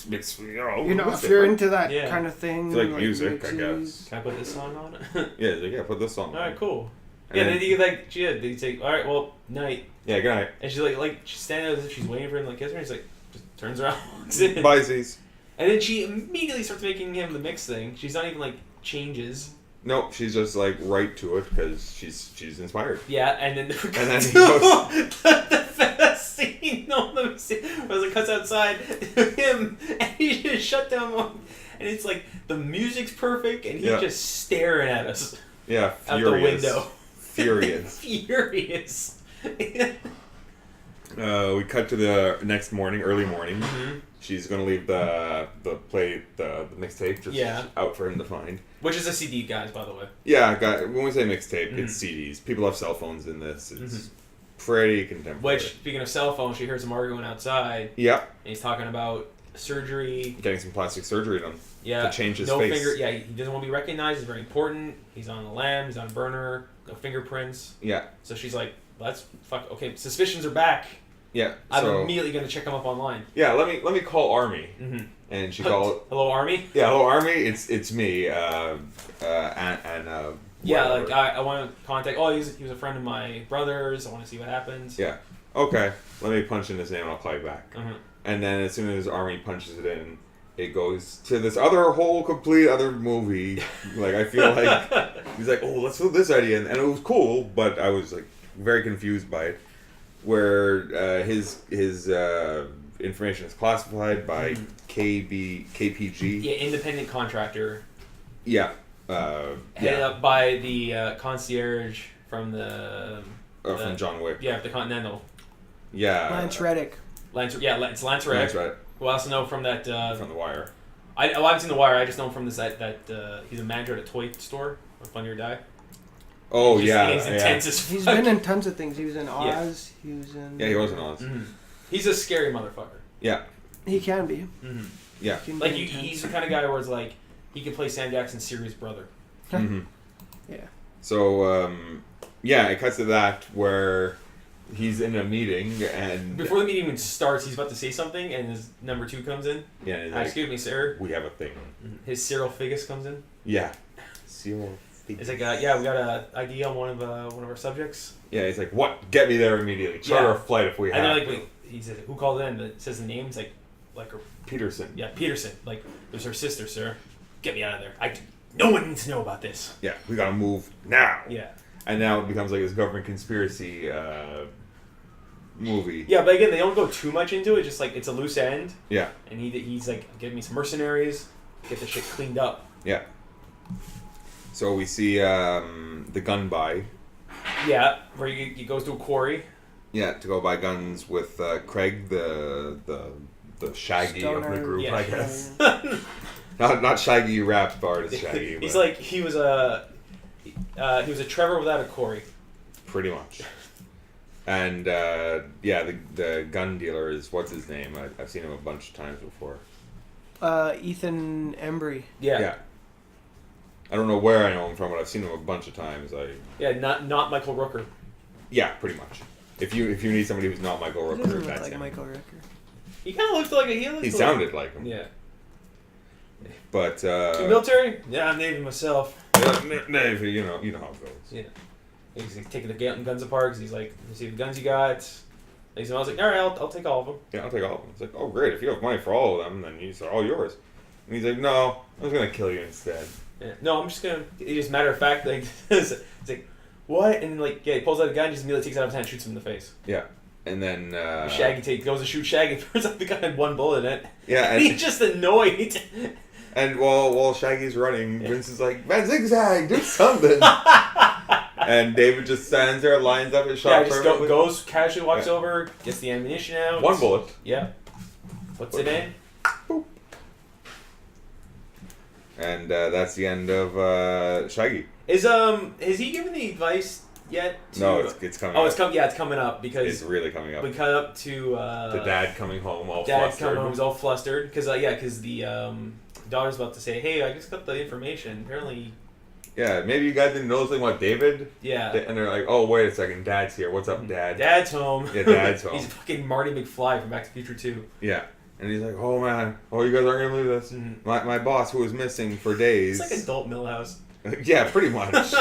mix, if you're into that Yeah. kind of thing. If you like music, I mixes. guess. Can I put this song on? Yeah, he's like, put this on. All right, cool. And Yeah, then- then you like, they say, all right, well, night. Yeah, good night. And she's like she's standing there as if she's waiting for him to like kiss her. And he's like, just turns around, walks in. Bye, Z's. And then she immediately starts making him the mix thing. She's not even like changes. Nope, she's just like right to it because she's inspired. Yeah, and then he goes- the best scene. No, let me see. Was it cuts outside him and he just shut down one. And it's like the music's perfect and he's just staring at us Yeah, out furious. the window. Furious. Furious. We cut to the next morning, early morning. Mm-hmm. She's gonna leave the mixtape just out for him to find. Which is a CD, guys, by the way. Yeah, when we say mixtape, it's CDs. People have cell phones in this. It's pretty contemporary. Which, speaking of cell phones, she hears him arguing outside. Yeah. And he's talking about surgery. Getting some plastic surgery done. Yeah. To change his face. Yeah, he doesn't want to be recognized. It's very important. He's on the lam. He's on burner. No fingerprints. Yeah. So she's like, let's fuck. Okay, suspicions are back. Yeah. I'm immediately gonna check him up online. Yeah. Let me call Army. Mm-hmm. And she called. Hello, Army. Yeah. Hello, Army. It's me. Yeah, like I want to contact. Oh, he was a friend of my brother's. I want to see what happens. Yeah. Okay. Let me punch in his name and I'll call you back. Uh-huh. And then as soon as Army punches it in, it goes to this complete other movie. Like, I feel like he's like, oh, let's do this idea, and it was cool, but I was like very confused by it, where his information is classified by KPG. Yeah, independent contractor. Yeah. Headed up by the concierge from from John Wick. Yeah, the Continental. Yeah. Lance Reddick. It's Lance Reddick. Right. Who I also know from that... from The Wire. I haven't seen The Wire. I just know him from this that he's a manager at a toy store on Funny or Die. Oh, He's intense as fuck. He's been in tons of things. He was in Oz. Yeah. He was in... Yeah, he was in Oz. Mm-hmm. He's a scary motherfucker. Yeah. He can be. Mm-hmm. Yeah. Like, he's the kind of guy where it's like, he could play Sam Jackson's serious brother. Mm-hmm. Yeah. So, it cuts to that where he's in a meeting and... Before the meeting even starts, he's about to say something and his number 2 comes in. Yeah, and he's like, excuse me, sir. we have a thing. His Cyril Figgis comes in. Yeah. Cyril Figgis. It's like, we got an ID on one of our subjects. Yeah, he's like, what? Get me there immediately. Charter a flight if we have And they're like, to. wait, he says, who called in? It says the name. It's like her... Peterson. Yeah, Peterson. Like, there's her sister, sir. Get me out of there. No one needs to know about this. Yeah, we gotta move now. Yeah. And now it becomes like this government conspiracy movie. Yeah, but again, they don't go too much into it. Just like, it's a loose end. Yeah. And he's like, give me some mercenaries. Get the shit cleaned up. Yeah. So we see the gun buy. Yeah, where he goes to a quarry. Yeah, to go buy guns with Craig, the Shaggy Stoner. of the group, Yeah. I guess. not Shaggy rap artist Shaggy. He's but like, he was a Trevor without a Corey. pretty much. And the gun dealer is what's his name? I've seen him a bunch of times before. Ethan Embry. Yeah. I don't know where I know him from, but I've seen him a bunch of times. Not Michael Rooker. Yeah, pretty much. If you need somebody who's not Michael He Rooker, doesn't look that's like him. Michael Rooker. He kind of looked like He sounded like him. Yeah. But Military? Yeah, I'm Navy myself. Navy, you know how it goes. Yeah. He's like, taking the guns apart because he's like, you see the guns you got. I was like, all right, I'll take all of them. Yeah, I'll take all of them. It's like, oh great, if you have money for all of them, then these are all yours. And he's like, no, I'm just gonna kill you instead. Yeah. No, I'm just gonna. It's just matter of fact, like, it's like, what? And like, he pulls out a gun, just immediately takes it out of his hand, shoots him in the face. Yeah, and then Shaggy goes to shoot Shaggy, turns out the gun had one bullet in it. Yeah, and he's just annoyed. And while Shaggy's running, Vince is like, man, zigzag, do something. And David just stands there, lines up his shot. Yeah, just goes, casually walks over, gets the ammunition out. One bullet. Yeah. Puts it in. Boop. And that's the end of Shaggy. Has he given the advice yet? No, it's coming. Oh, up. it's coming. Yeah, it's coming up because it's really coming up. we cut up to the dad coming home all Dad flustered. coming home, he's all flustered because the daughter's about to say, "Hey, I just got the information. Apparently." Yeah, maybe you guys didn't know something about David. Yeah. And they're like, "Oh, wait a second, Dad's here. What's up, Dad?" Dad's home. Yeah, Dad's home. He's fucking Marty McFly from Back to the Future 2. Yeah. And he's like, "Oh man, you guys aren't gonna believe this. Mm-hmm. My boss, who was missing for days." It's like adult Millhouse. Yeah, pretty much.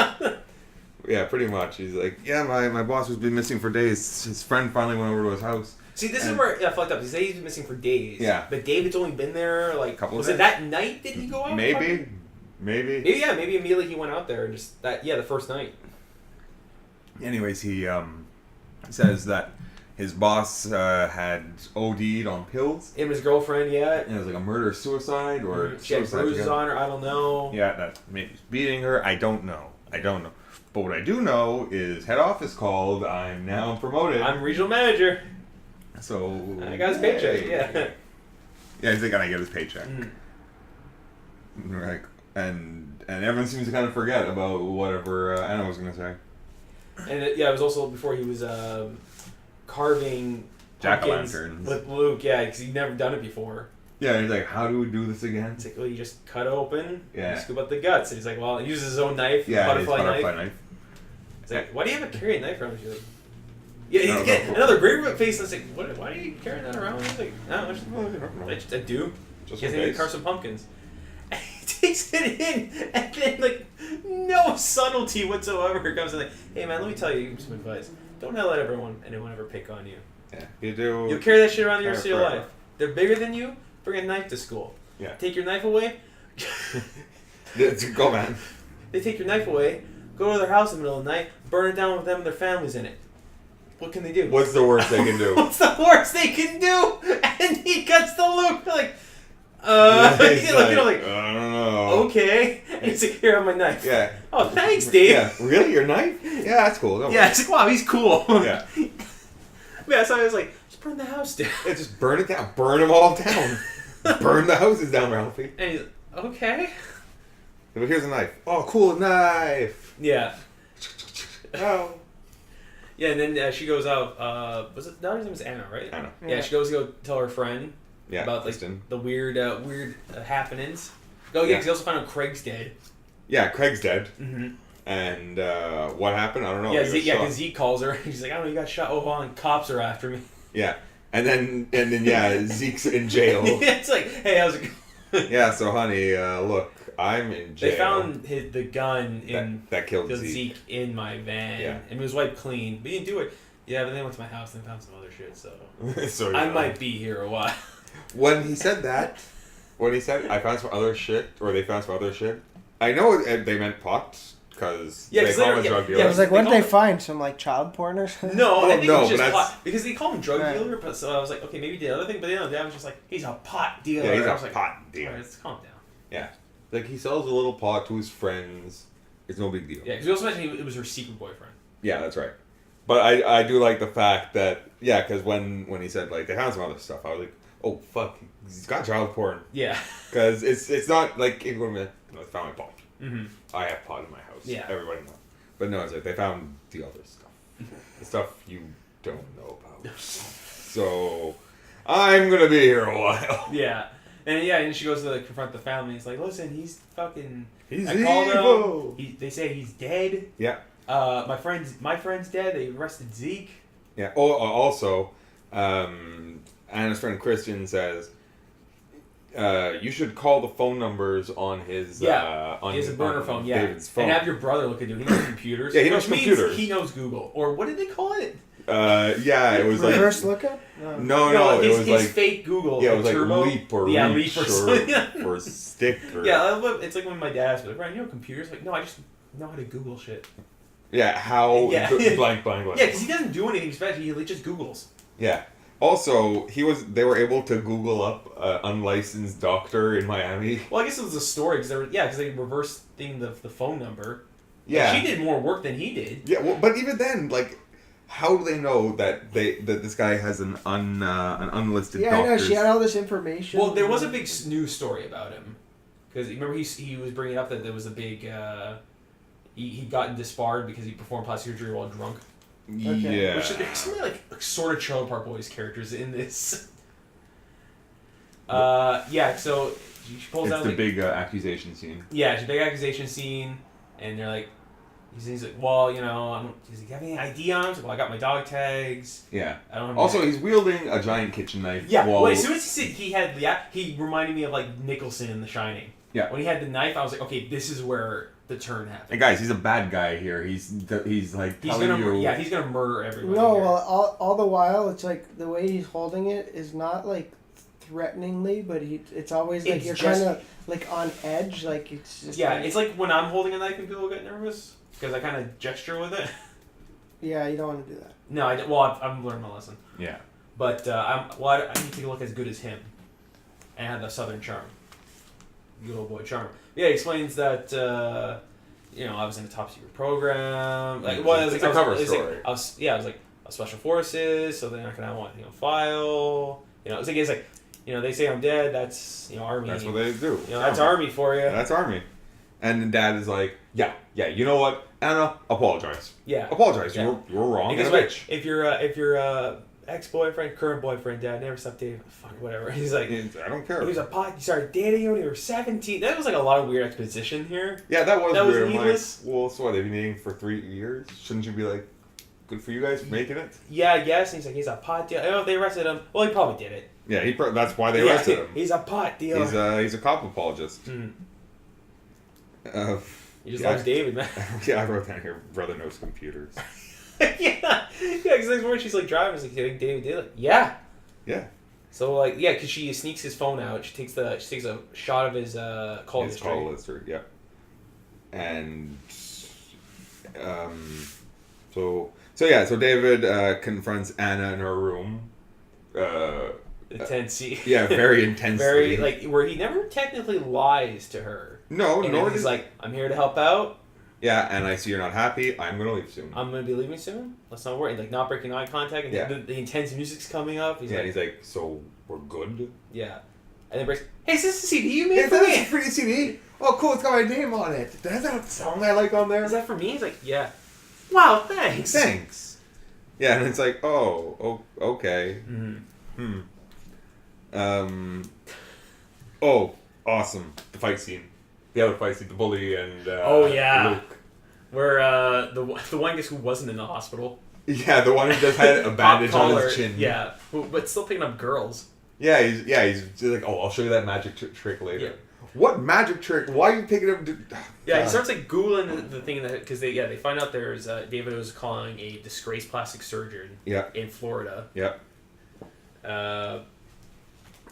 Yeah, pretty much. He's like, "Yeah, my boss has been missing for days. His friend finally went over to his house." See, this is where I fucked up. He said he's been missing for days. Yeah. But David's only been there like Couple was days. it that night did he go out? Maybe. Maybe immediately he went out there and just the first night. Anyways, he says that his boss had OD'd on pills. Him and his girlfriend, yeah. And it was like a murder-suicide or she had suicide bruises together. on her, I don't know. Yeah, that maybe he's beating her. I don't know. But what I do know is head office called. I'm now promoted. I'm regional manager. So I got his paycheck. Yeah. Yeah, he's like, "Gonna get his paycheck." Mm. Right. And everyone seems to kind of forget about whatever Anna was gonna say. And it was also before he was carving pumpkins Jack-o'-lanterns with Luke. Yeah, because he'd never done it before. Yeah, he's like, "How do we do this again?" It's like, well, you just cut open, Yeah. you scoop out the guts. And he's like, well, he uses his own knife, Yeah, his butterfly knife. knife. It's like, why do you have a carry knife around you? Like, yeah, No, you get no. another great face. It's like, why are you carrying that around? He's like, no, I do. Just Guess in I need to case. carve some pumpkins. And he takes it in, and then like no subtlety whatsoever comes in. Like, hey man, let me tell you some advice. Don't let anyone ever pick on you. Yeah, you do. You'll carry that shit around the rest of your forever. life. They're bigger than you. Bring a knife to school. Yeah. Take your knife away. Go, man. They take your knife away. Go to their house in the middle of the night. Burn it down with them and their families in it. What can they do? What's the worst they can do? What's the worst they can do? And he cuts the Luke like, He's like, you know, like, I don't know. okay. And he's like, here, have my knife. Yeah. Oh, thanks, Dave. Yeah. Really, your knife? Yeah, that's cool. Don't Yeah, it's like, wow, he's cool. Yeah. Yeah, so I was like, just burn the house down. Yeah, just burn it down. Burn them all down. Burn the houses down, Ralphie. And he's like, okay. But here's a knife. Oh, cool knife. Yeah. Oh. Yeah, and then she goes out. Was it? No, her name was Anna, right? Anna. Yeah, she goes to go tell her friend Yeah. about like Kristen. the weird happenings. Oh yeah, because he also found out Craig's dead. Yeah, Craig's dead. Mm-hmm. And what happened? I don't know. Yeah, He was shot. because Zeke calls her. He's like, I don't know, you got shot. Oh, hold on, cops are after me. Yeah. And then yeah, Zeke's in jail. It's like, hey, how's it going? Yeah, so honey, look, I'm in jail. They found the gun in that killed the Zeke. Zeke in my van, Yeah. and it was wiped clean. But he didn't do it. Yeah, but they went to my house and found some other shit. So So, I might be here a while. When he said I found some other shit, or they found some other shit, I know they meant pot, because Yeah, they 'cause call they're- him a drug yeah, dealer. I was like, They what did call they it- find? Some like child porn or something? No, I think no, it was but just that's- pot. Because they call him drug Right. dealer, but so I was like, okay, maybe he did other thing, but the dad was just like, he's a pot dealer. Yeah, he's I a was like, pot dealer. Alright, let's calm down. Yeah. Like, he sells a little pot to his friends. It's no big deal. Yeah, because we also mentioned it was her secret boyfriend. Yeah, that's right. But I do like the fact that, yeah, because when he said, like, they found some other stuff, I was like, oh, fuck, he's got child porn. Yeah. Because it's not like, if you're going to found my pot. Mm-hmm. I have pot in my house. Yeah. Everybody knows. But no, it's like, they found the other stuff. The stuff you don't know about. So, I'm going to be here a while. Yeah. And she goes to confront the family. He's like, listen, he's fucking... He's I called evil. him. They say he's dead. Yeah. My friend's dead. They arrested Zeke. Yeah. Oh, also, Anna's friend Christian says, you should call the phone numbers on his He on has a burner on phone, yeah. David's phone. And have your brother look into it. He knows computers. Yeah, he knows which means computers. He knows Google. Or what did they call it? Yeah, it was like Reverse lookup? no, it was his like fake Google. yeah, it was like Turbo. leap or Yeah, reach leap or something. or stick or Yeah, it's like when my dad asked me, like, Ryan, you know computers? Like, no, I just know how to Google shit. yeah, how Yeah. blank blank. Yeah, because he doesn't do anything special. He just Googles. Yeah. Also, they were able to Google up unlicensed doctor in Miami. Well, I guess it was a story because they reversed the phone number. Yeah. Like, she did more work than he did. Yeah, well, but even then, like, how do they know that this guy has an unlisted Yeah, I know. doctor's... She had all this information. Well, there was a big news story about him because remember he was bringing up that there was a big he'd gotten disbarred because he performed plastic surgery while drunk. Okay. Yeah. Which there's something like sort of Trailer Park Boys characters in this. Yeah, so she pulls It's out the like, big accusation scene. yeah, it's a big accusation scene, and they're like, he's like, well, you know, he's like, you have any ID on him? He's like, well, I got my dog tags. Yeah. I don't have Also, any- he's wielding a giant kitchen knife. yeah. while- Well, as soon as he said he had he reminded me of like Nicholson in The Shining. Yeah. When he had the knife, I was like, okay, this is where the turn happened. And guys, he's a bad guy here. He's like He's telling gonna, you... he's gonna murder everyone. No, here. well, all the while, it's like the way he's holding it is not like threateningly, but it's always like It's you're just- kind of like on edge. Like it's just yeah, like, it's like when I'm holding a knife and people get nervous because I kind of gesture with it. yeah, you don't want to do that. No, I've learned my lesson. Yeah. But I need to look as good as him, and have the southern charm. Good old boy charm. Yeah, he explains that you know I was in a top secret program. Like, well, it was It's like, a cover I was story. I was special forces, so they're not gonna have anything on file. It's like they say I'm dead. That's army. That's what they do. That's army for you. That's army. And then Dad is like, yeah. You know what, Anna? Apologize. Yeah. Apologize. Yeah. You were wrong. Because and a bitch. if your ex-boyfriend, current boyfriend, Dad, never stopped dating. Fuck whatever. He's like, I don't care. He started dating you when you were 17. That was like a lot of weird exposition here. Yeah, that was weird. I'm needless. like, well, so what? They've been dating for 3 years. Shouldn't you be like, good for you guys for making it? Yeah, I guess. And he's like, he's a pot dealer. If they arrested him, well, he probably did it. Yeah, that's why they arrested him. He's a pot dealer. He's a cop apologist. Mm. He just yeah, loves David, man. Yeah, I wrote down here, brother knows computers. yeah, because next morning she's like driving. She's like, you think David did it? Yeah. Yeah. So because she sneaks his phone out. She takes a shot of his call history. Call history, yeah. And so David confronts Anna in her room. Intense scene. Yeah, very intensely. Very where he never technically lies to her. No, nor he's like, I'm here to help out. Yeah, and I see you're not happy. I'm gonna leave soon. I'm gonna be leaving soon. Let's not worry. Not breaking eye contact. And the intense music's coming up. He's like, so we're good. Yeah, and then breaks. Hey, is this a CD you made for me? It's a free CD. Oh, cool! It's got my name on it. Does that have a song I like on there? Is that for me? He's like, yeah. Wow, thanks. Yeah, and it's like, oh, okay. Mm-hmm. Oh, awesome! The fight scene. The other fight scene, the bully and Luke. Luke. Where the one guy who wasn't in the hospital. Yeah, the one who just had a bandage on his chin. Yeah, but still picking up girls. Yeah, he's just like, oh, I'll show you that magic trick later. Yeah. What magic trick? Why are you picking up? Yeah, he starts Googling the thing because they find out there's David was calling a disgraced plastic surgeon. Yeah. In Florida. Yeah.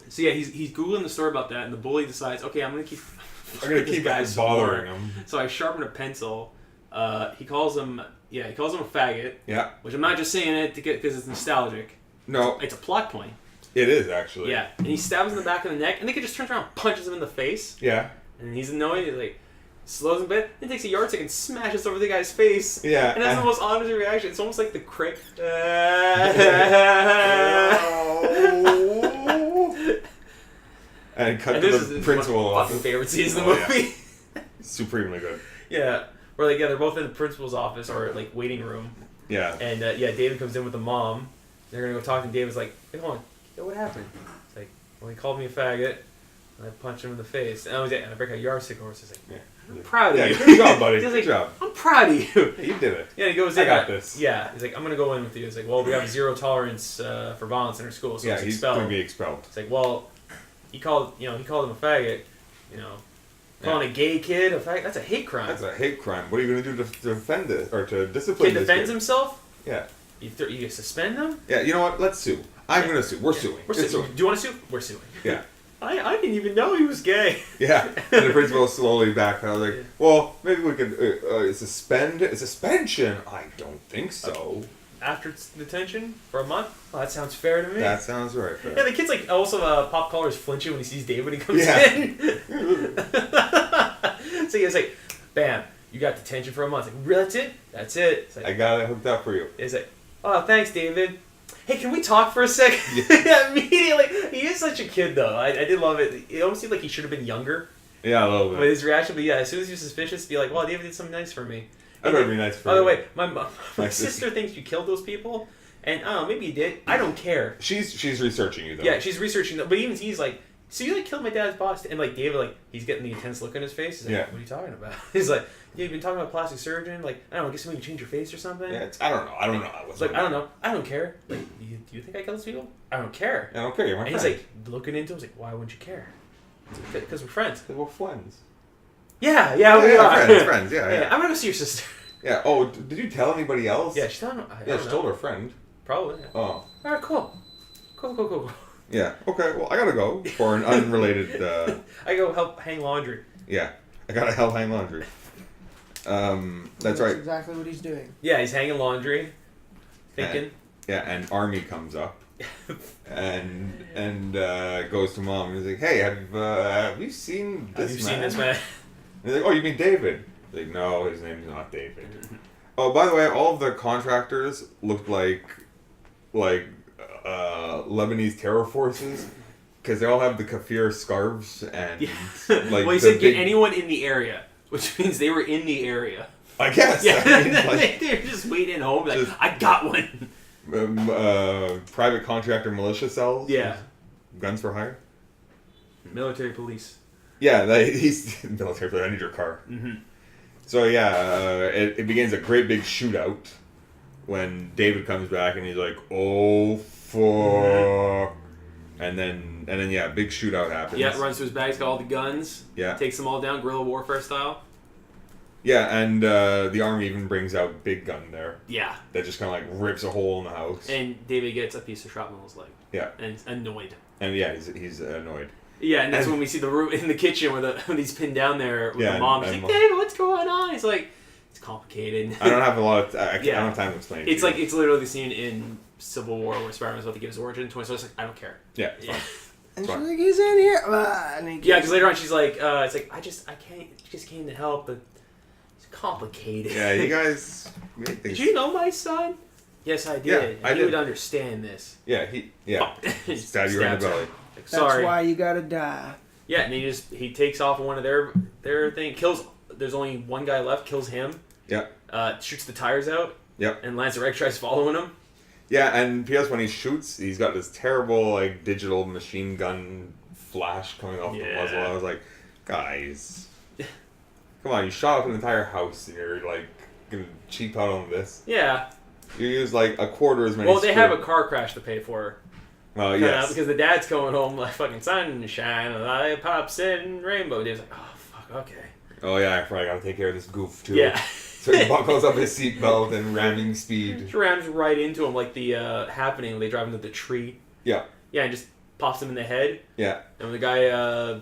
So yeah, he's Googling the story about that, and the bully decides, okay, I'm gonna keep bothering him. So I sharpen a pencil. He calls him a faggot. Yeah. Which I'm not just saying it because it's nostalgic. No. It's a plot point. It is actually. Yeah, and he stabs him in the back of the neck, and the kid just turns around and punches him in the face. Yeah. And he's annoyed. He slows him a bit, then takes a yardstick and smashes over the guy's face. Yeah. And that's the most honest reaction. It's almost like the crick. And cut to the principal office. Fucking favorite scenes in the movie. Yeah. Supremely good. Yeah. Where they're both in the principal's office or waiting room. Yeah. And David comes in with the mom. They're gonna go talk, and David's like, "Hey, hold on. Yo, what happened?" It's like, "Well, he called me a faggot, and I punched him in the face, and I break a yardstick over." So he's like, yeah. "I'm proud of you." Good job, buddy. Good job. I'm proud of you. Yeah, you did it. Yeah, he goes in. I got this. Yeah, he's like, "I'm gonna go in with you." It's like, "Well, we have zero tolerance for violence in our school, so he's gonna be expelled." It's like, "Well, he called him a faggot, calling a gay kid a faggot. That's a hate crime." That's a hate crime. What are you gonna do to defend it or to discipline? Kid defends himself. Yeah. You suspend them? Yeah, you know what? Let's sue. I'm going to sue. We're suing. We're suing. Do you want to sue? We're suing. Yeah. I didn't even know he was gay. Yeah. And the principal slowly backed out. Like, well, maybe we could suspend a suspension. I don't think so. After detention for a month? Oh, that sounds fair to me. That sounds right. Fair. Yeah, the kid's also pop collar is flinching when he sees David when he comes in. So he's like, bam, you got detention for a month. Like, really? That's it? That's it. It's like, I got it hooked up for you. It's like, oh, thanks, David. Hey, can we talk for a second? Yeah. Immediately. He is such a kid, though. I did love it. It almost seemed like he should have been younger. Yeah, a little bit. With his reaction, but yeah, as soon as you're suspicious, be like, well, David did something nice for me. I'd rather be nice for By you. the way, my sister thinks you killed those people, and I don't know, maybe you did. I don't care. She's researching you, though. Yeah, she's researching, but even he's like, so you killed my dad's boss? And David, he's getting the intense look on his face. He's like, what are you talking about? He's like, yeah, you've been talking about plastic surgeon. I don't know, I guess maybe you change your face or something. Yeah, I don't know. I don't know. I don't know. I don't care. Do you think I killed those people? I don't care. I don't care. You're my friend. And he's looking into him. He's like, why wouldn't you care? Because we're friends. Because we're friends. Yeah, we are. Friends. Yeah. I'm gonna go see your sister. Yeah. Oh, did you tell anybody else? Yeah, she told. She told her friend. Probably. Yeah. Oh. All right. Cool. Yeah. Okay. Well, I gotta go for an unrelated. I go help hang laundry. Yeah, I gotta help hang laundry. That's right. Exactly what he's doing. Yeah, he's hanging laundry, thinking. And Army comes up, and goes to Mom and he's like, "Hey, have you seen this man? Have you seen this man?" And he's like, "Oh, you mean David?" He's like, "No, his name's not David." Oh, by the way, all of the contractors looked like like Lebanese terror forces because they all have the kafir scarves and like. Well, he said get anyone in the area, which means they were in the area. I guess. Yeah, I mean, like, they're just waiting home. Like, I got one. Private contractor militia cells. Yeah. Guns for hire. Military police. Yeah, he's military police. I need your car. Mm-hmm. So yeah, it begins a great big shootout when David comes back and he's like, "Oh fuck," and then yeah, big shootout happens. Yeah, runs to his bag. He's got all the guns. Yeah, takes them all down, guerrilla warfare style. Yeah, and the army even brings out Big Gun there. Yeah. That just kind of like rips a hole in the house. And David gets a piece of shrapnel in his leg. Yeah. And annoyed. And yeah, he's annoyed. Yeah, and that's when we see the room in the kitchen when he's pinned down there with the mom. She's like, David, what's going on? He's like, it's complicated. I don't have a lot of I don't have time to explain it. It's like, it's literally the scene in Civil War where Spider-Man's about to give his origin. Tony Stark's like, I don't care. Yeah. And she's like, he's in here. Yeah, because later on she's like, it's like, I just came to help, but it's complicated. Yeah, you guys make things. Did you know my son? Yes, I did. Yeah, I he did. would understand this. Yeah, stab you right in the belly. Like, sorry. That's why you gotta die. Yeah, and he takes off one of their thing, kills. There's only one guy left, kills him. Yeah. Shoots the tires out. Yep. And Lance Reddick tries following him. Yeah, and P.S. when he shoots, he's got this terrible like digital machine gun flash coming off the muzzle. I was like, guys, come on! You shot up an entire house, and you're like gonna cheap out on this. Yeah. You use like a quarter as many. Well, they have a car crash to pay for. Well, yes. Because the dad's coming home like fucking sunshine, and I pops in rainbow. Dave's like, oh fuck, okay. Oh yeah, I probably gotta take care of this goof too. Yeah. So he buckles up his seatbelt and ramming speed. She rams right into him like the happening. They drive into the tree. Yeah. Yeah, and just pops him in the head. Yeah. And the guy,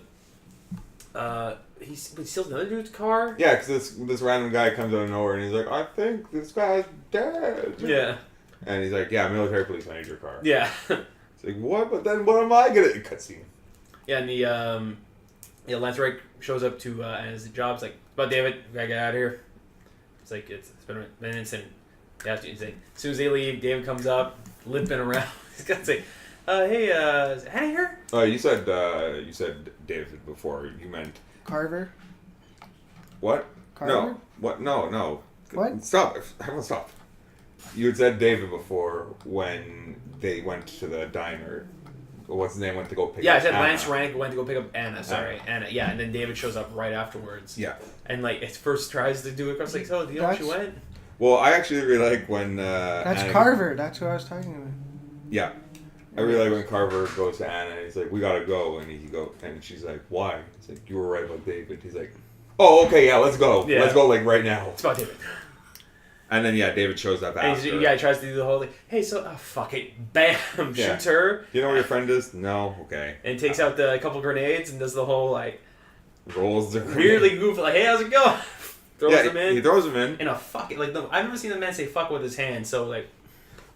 he steals another dude's car. Yeah, because this random guy comes out of nowhere and he's like, I think this guy's dead. Yeah. And he's like, yeah, military police, I need your car. Yeah. It's like, what? But then what am I gonna... Cutscene. Yeah, and the Lance Reddick shows up to his job. It's like, but David, we gotta get out of here. It's like, it's been an incident. He's like, as soon as they leave, David comes up, limping around. He's got to say, hey, is Annie here? Oh, you said David before. You meant... Carver? What? Carver? No. What? No. What? Stop. Everyone stop. You had said David before when they went to the diner. What's his name? Went to go pick up Yeah, I said Anna. Lance Reddick went to go pick up Anna. Sorry, Anna. Yeah, and then David shows up right afterwards. Yeah. And like, it first tries to do it. I was like, so, do you know where she went? Well, I actually really like when... That's Anna, Carver. That's who I was talking about. Yeah. I really like when Carver goes to Anna and he's like, we gotta go. And she's like, why? He's like, you were right about David. He's like, oh, okay, yeah, let's go. Yeah. Let's go, like, right now. It's about David. And then, yeah, David shows up and after. he tries to do the whole thing. Hey, so, fuck it. Bam! Yeah. Shoots her. You know where your friend is? No? Okay. And takes out a couple grenades and does the whole, like... Rolls the weirdly goofy, like, hey, how's it going? Throws them in. He throws them in. In a fucking... Like, no, I've never seen a man say fuck with his hand, so, like...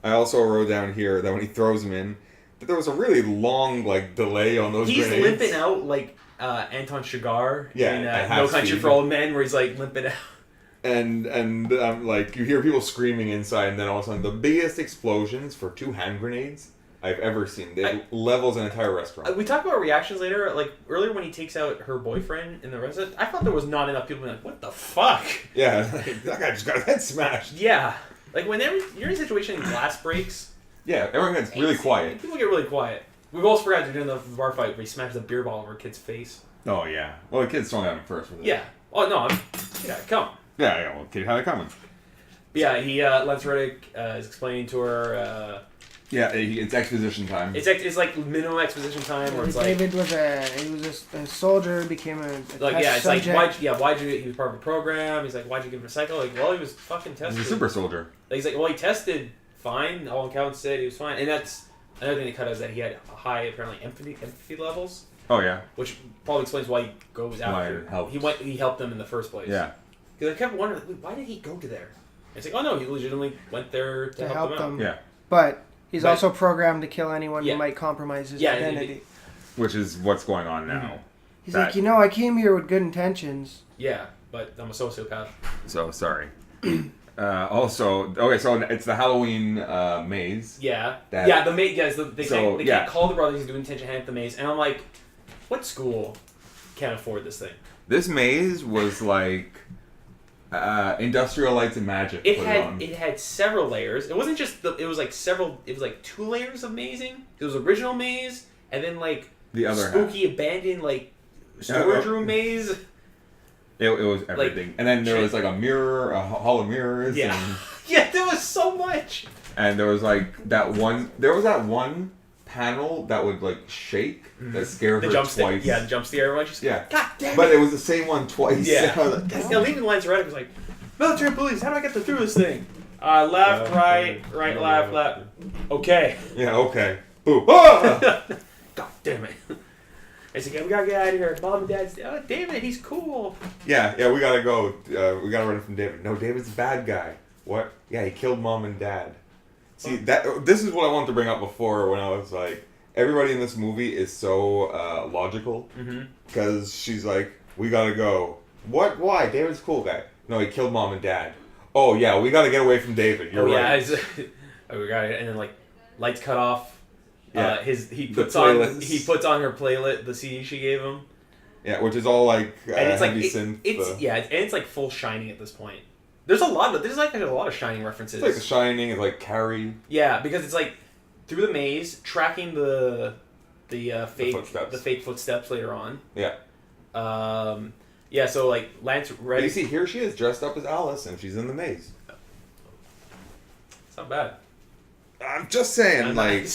I also wrote down here that when he throws them in, that there was a really long, like, delay on those He's grenades. limping out like Anton Chigurh in at No half Country speed. for Old Men, where he's, like, limping out. And like, you hear people screaming inside, and then all of a sudden, the biggest explosions for 2 hand grenades I've ever seen. It levels an entire restaurant. We talk about reactions later. Like, earlier when he takes out her boyfriend in the restaurant, I thought there was not enough people being like, what the fuck? Yeah, like, that guy just got his head smashed. Yeah. Like, whenever you're in a situation and glass breaks... Yeah, everyone gets really quiet. People get really quiet. We've also forgot to do the bar fight where he smashed the beer bottle over a kid's face. Oh, yeah. Well, the kid's thrown at him first. With it. Yeah. Oh, no. Come. Yeah, well, the kid had it coming. But yeah, Lance Reddick is explaining to her... Yeah, it's exposition time. It's like minimum exposition time where it's like... David was a soldier, became a like, test it's subject. like, why'd you, he was part of a program, he's like, why'd you give him a cycle? Like, well, he was fucking tested. He's a super soldier. Like, he's like, well, he tested fine, all accounts said he was fine, and that's another thing they cut out is that he had high, apparently, empathy levels, Oh, yeah. which probably explains why he goes after. He helped them in the first place. Yeah. Because I kept wondering, why did he go to there? And it's like, oh no, he legitimately went there to help them out. Yeah. But he's also programmed to kill anyone Yeah. who might compromise his Yeah, identity. Which is what's going on now. He's like, I came here with good intentions. Yeah, but I'm a sociopath. So, sorry. Also, okay, so it's the Halloween maze. Yeah. That- Yeah, the maze. Yes, they So, can't yeah. call the brothers to do intention hand at the maze, and I'm like, what school can't afford this thing? This maze was like Industrial Lights and Magic. It put on. had several layers. It wasn't just it was like several. It was like 2 layers of mazing. It was original maze, and then like The other spooky abandoned like storage room maze. It was everything, and then there was like a mirror, a hall of mirrors. Yeah, and, yeah, there was so much. and there was like that one. There was that one panel that would like shake that scared The her jump twice. scare. Yeah, the jump scare. Everyone just Yeah. God damn it. But it was the same one twice. Yeah. I was like, "God Yeah, leaving the lines right. It was like military police. How do I get through this thing? Left, right, left, left. Okay. Yeah, okay. Boo. Ah! God damn it. I said, we gotta get out of here. Mom and Dad's. Oh, damn it, he's cool. yeah, we gotta go. We gotta run from David. No, David's a bad guy. What? Yeah, he killed Mom and Dad. See, this is what I wanted to bring up before when I was like, everybody in this movie is so logical. Because she's like, we gotta go. What? Why? David's a cool guy. No, he killed Mom and Dad. Oh, yeah, we gotta get away from David. You're right. Yeah, oh, we got it. And then, like, lights cut off. Yeah. He puts on her playlist, the CD she gave him. Yeah, which is all like And it's like, heavy synth. it's like full Shining at this point. There's a lot of Shining references. It's like The Shining, it's like Carrie. Yeah, because it's like through the maze, tracking the fake footsteps later on. Yeah. Yeah, so like Lance Reddick. You see, here she is dressed up as Alice, and she's in the maze. It's not bad. I'm just saying, like,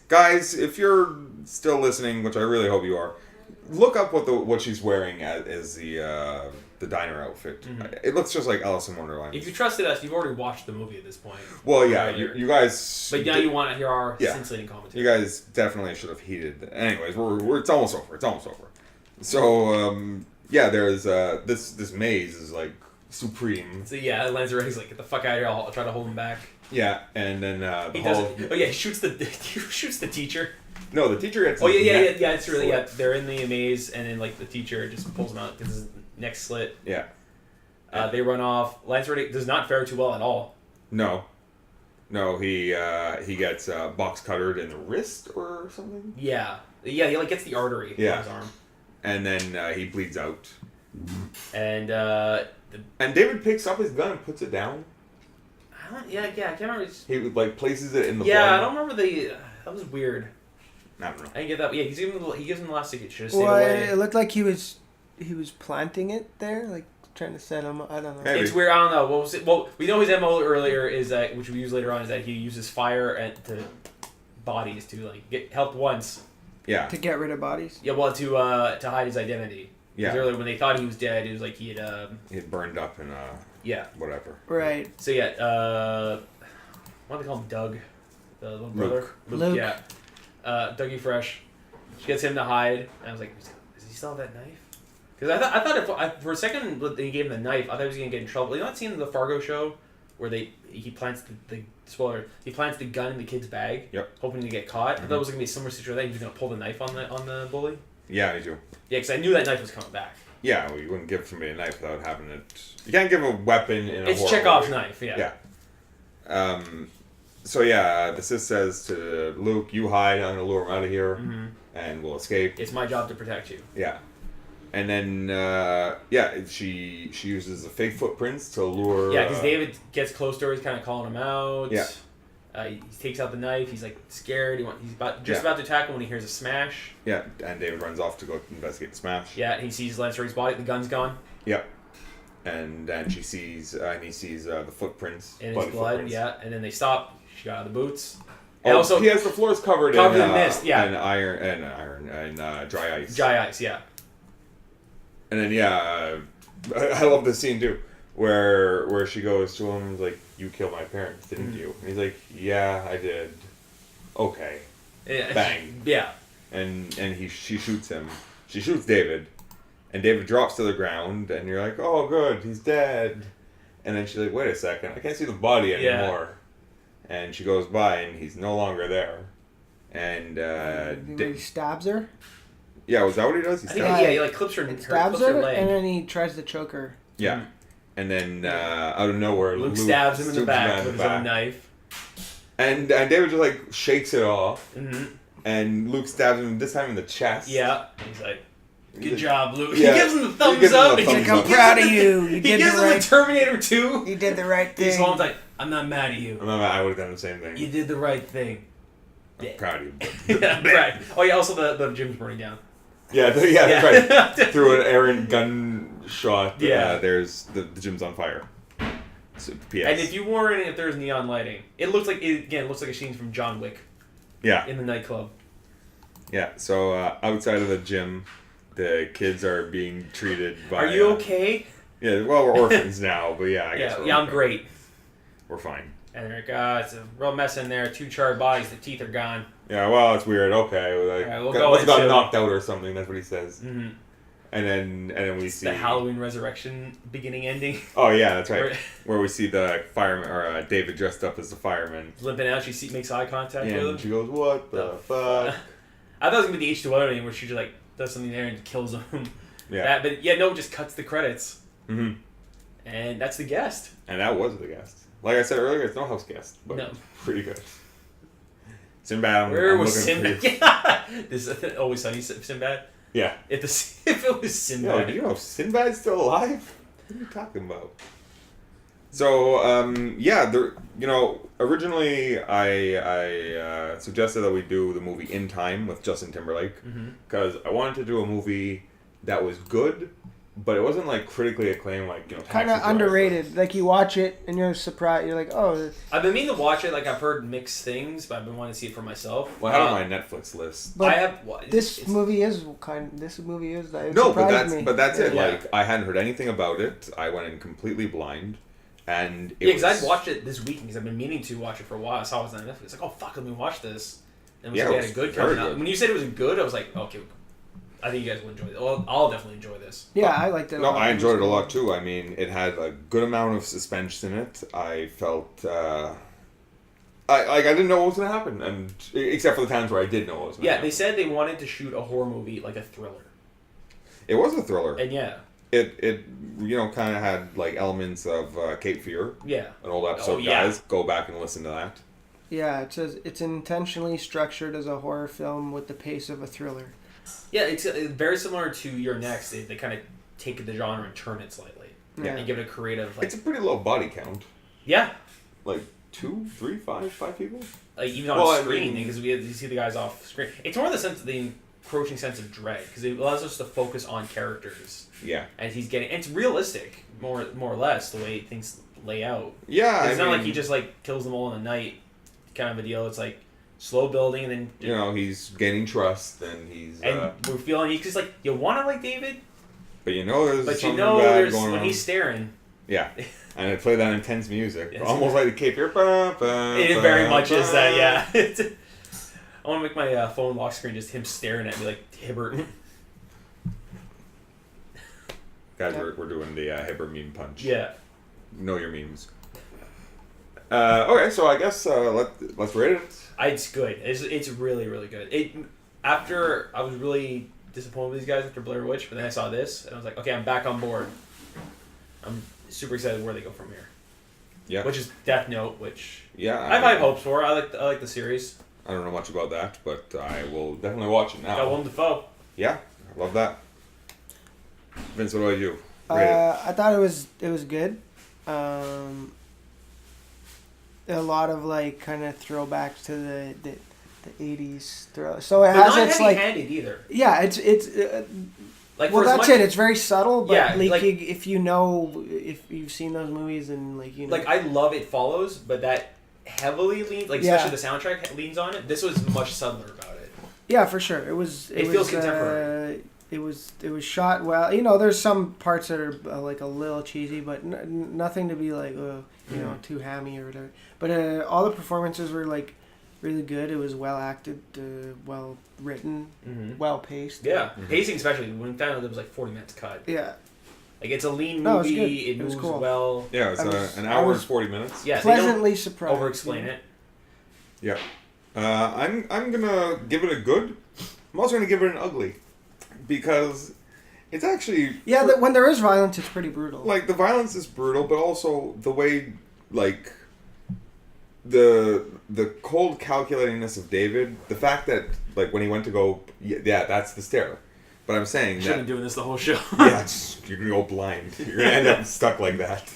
guys, if you're still listening, which I really hope you are, look up what she's wearing as the diner outfit. It looks just like Alice in Wonderland. If you trusted us, you've already watched the movie at this point. Well, yeah, you guys. But now you want to hear our scintillating commentary. You guys definitely should have heeded. Anyways, it's almost over. It's almost over. So yeah, there's this maze is like supreme. So yeah, Lance Reddick's like, get the fuck out of here! I'll try to hold him back. Yeah, and then he does. Oh yeah, he shoots the teacher. No, the teacher gets. Oh yeah. It's really they're in the maze, and then like the teacher just pulls him out because his neck slit. Yeah. They run off. Lance Reddick does not fare too well at all. No, he gets box cuttered in the wrist or something. Yeah. He like gets the artery on his arm. And then he bleeds out. And and David picks up his gun and puts it down. I can't remember. He like places it in the blood. I don't remember that was weird. I don't know. I didn't get that. Yeah, he gives him the last ticket. Should have stayed away. It looked like he was planting it there, like trying to set him. I don't know. Maybe. It's weird. I don't know. What was it? Well, we know his MO earlier is that, which we use later on, is that he uses fire to bodies to like get help once. Yeah. To get rid of bodies. Yeah, well, to hide his identity. Yeah. Because earlier when they thought he was dead, it was like he had burned up in whatever. Right. So yeah, what do they call him? Doug, the little brother. Luke. Yeah. Dougie Fresh. She gets him to hide, and I was like, does he still have that knife? Because I thought for a second when he gave him the knife, I thought he was gonna get in trouble. You know that scene in the Fargo show where he plants he plants the gun in the kid's bag, hoping to get caught. I thought it was gonna be a similar situation. That he was gonna pull the knife on the bully. Yeah, me too. Yeah, because I knew that knife was coming back. Yeah, well, you wouldn't give somebody a knife without having it. You can't give a weapon in a. It's Chekhov's knife. Yeah. So yeah, the sis says to Luke, "You hide. I'm gonna lure him out of here, and we'll escape." It's my job to protect you. Yeah. And then, she uses the fake footprints to lure... Yeah, because David gets close to her. He's kind of calling him out. Yeah. He takes out the knife. He's, like, scared. He's about to attack him when he hears a smash. Yeah, and David runs off to go investigate the smash. Yeah, and he sees Lance Reddick's body. The gun's gone. Yep. And then he sees the footprints. In his blood, yeah. And then they stop. She got out of the boots. And also, he has the floors covered in mist, yeah. And dry ice. Dry ice, yeah. And then I love this scene too, where she goes to him like, "You killed my parents, didn't you?" And he's like, "Yeah, I did." Okay. Yeah. Bang. Yeah. And she shoots him. She shoots David, and David drops to the ground, and you're like, "Oh, good, he's dead." And then she's like, "Wait a second, I can't see the body anymore." Yeah. And she goes by, and he's no longer there. And he stabs her. Yeah, was that what he does? He like clips her. Stabs her her, leg. and then he tries to choke her. Yeah, and then out of nowhere, Luke stabs him in the back with his own knife. And David just like shakes it off, Mm-hmm. and Luke stabs him this time in the chest. Yeah, he's like, "Good job, Luke." Yeah. He gives him the thumbs He gives him up. the He's thumbs like, up. I'm proud of you. He gives him the Terminator 2. You did the right He's thing. almost like, "I'm not mad at you. I would have done the same thing. You did the right thing." I'm proud of you. Yeah, right. Oh yeah, also the gym's burning down. Yeah, that's right. Through an errant gunshot, Yeah. there's the gym's on fire. So, P.S. And if you weren't, if there's neon lighting, it looks like it looks like a scene from John Wick. Yeah. In the nightclub. Yeah. So outside of the gym, the kids are being treated by. Are you okay? Yeah. Well, we're orphans now, but yeah, I guess. Yeah, I'm okay. great. We're fine. And they're like, it's a real mess in there. 2 charred bodies. The teeth are gone. Yeah. Well, it's weird. Okay. Like, Alright, we'll go must have got into- knocked out or something. That's what he says. Mm-hmm. And then we see The Halloween Resurrection beginning ending. Oh yeah, that's right. Where we see the fireman or David dressed up as the fireman. Limping out, makes eye contact Yeah, with him. and she goes, "What the fuck?" I thought it was gonna be the H2O ending where she just like does something there and kills him. Yeah. But yeah, no, just cuts the credits. Mm-hmm. And that's the guest. And that was the guest. Like I said earlier, it's no house guest, but No. pretty good. Sinbad. Where I'm was looking Sinbad? Yeah. This is Always Sunny Sinbad. Yeah. If it was Sinbad. Yo, do you know Sinbad's still alive? What are you talking about? So, originally I suggested that we do the movie In Time with Justin Timberlake because I wanted to do a movie that was good, but it wasn't like critically acclaimed, like kind of underrated. Like you watch it and you're surprised. You're like, oh. I've been meaning to watch it. Like I've heard mixed things, but I've been wanting to see it for myself. Well, I have it on my Netflix list. But I have. This movie is. It No, surprised me. but that's it. Yeah. Like I hadn't heard anything about it. I went in completely blind, and it because I'd watched it this week because I've been meaning to watch it for a while. I saw it was on Netflix. It's like, oh fuck, let me watch this. And we Yeah, said we it had a was good very coming out. good. When you said it was good, I was like, okay, I think you guys will enjoy it. Well, I'll definitely enjoy this. Yeah, I liked it. No, I enjoyed it a lot too. I mean, it had a good amount of suspense in it. I felt, I didn't know what was gonna happen, and except for the times where I did know what was gonna Yeah, happen. they said they wanted to shoot a horror movie like a thriller, It was a thriller. and yeah, It kind of had like elements of Cape Fear, yeah, an old episode. Oh, yeah. Guys, go back and listen to that. Yeah, it says it's intentionally structured as a horror film with the pace of a thriller. yeah. It's very similar to Your Next. They kind of take the genre and turn it slightly, Yeah. and give it a creative. Like, It's a pretty low body count, yeah, like 2, 3, 5 people. like even on Well, I screen mean- because you see the guys off screen. It's more the encroaching sense of dread because it allows us to focus on characters. Yeah. And he's getting it's realistic more or less the way things lay out. Yeah, It's not like he just like kills them all in a night, kind of a deal. It's like slow building and then he's gaining trust and he's and we're feeling he's just like you want to like David, but there's but something you know bad there's going when on. he's staring. Yeah, and it played that intense music, Yes. almost like the Cape Fear. It very much is that, yeah. I want to make my phone lock screen just him staring at me like Hibbert. Guys, we're doing the Hibbert meme punch. Yeah. Know your memes. Okay, so I guess let's rate it. It's good. It's really, really good. After I was really disappointed with these guys after Blair Witch, but then I saw this and I was like, okay, I'm back on board. I'm super excited where they go from here. Yeah. Which is Death Note, which Yeah. I have high hopes for. I like the series. I don't know much about that, but I will definitely watch it now. Got Willem Dafoe. Yeah, I love that. Vince, what about you? Rate it. I thought it was good. A lot of like kind of throwbacks to the 80s thrill. So it But has not its like heavy-handed either. yeah, it's Like well for as that's much, it. It's very subtle, but Yeah, like, like- if you've seen those movies and like Like I love It Follows, but that heavily leans, like Yeah. especially the soundtrack leans on it. This was much subtler about it. yeah, for sure. It was. It feels contemporary. It was shot well. There's some parts that are like a little cheesy, but nothing to be like too hammy or whatever. But all the performances were like really good. It was well acted, well written, well paced. Yeah, pacing especially. When we found out there was like 40 minutes cut. Yeah. Like it's a lean No, it was movie. good. It It was moves cool. well. Yeah, it's an hour and 40 minutes. Yeah, they don't Pleasantly surprised. over-explain it. Yeah. I'm gonna give it a good. I'm also gonna give it an ugly, because It's actually Yeah, when there is violence, it's pretty brutal. like the violence is brutal, but also the way like the cold calculatingness of David, the fact that like when he went to go, yeah, that's the stair. But I'm saying Should have that been doing this the whole show. yeah, you're gonna go blind. You're gonna end up stuck like that.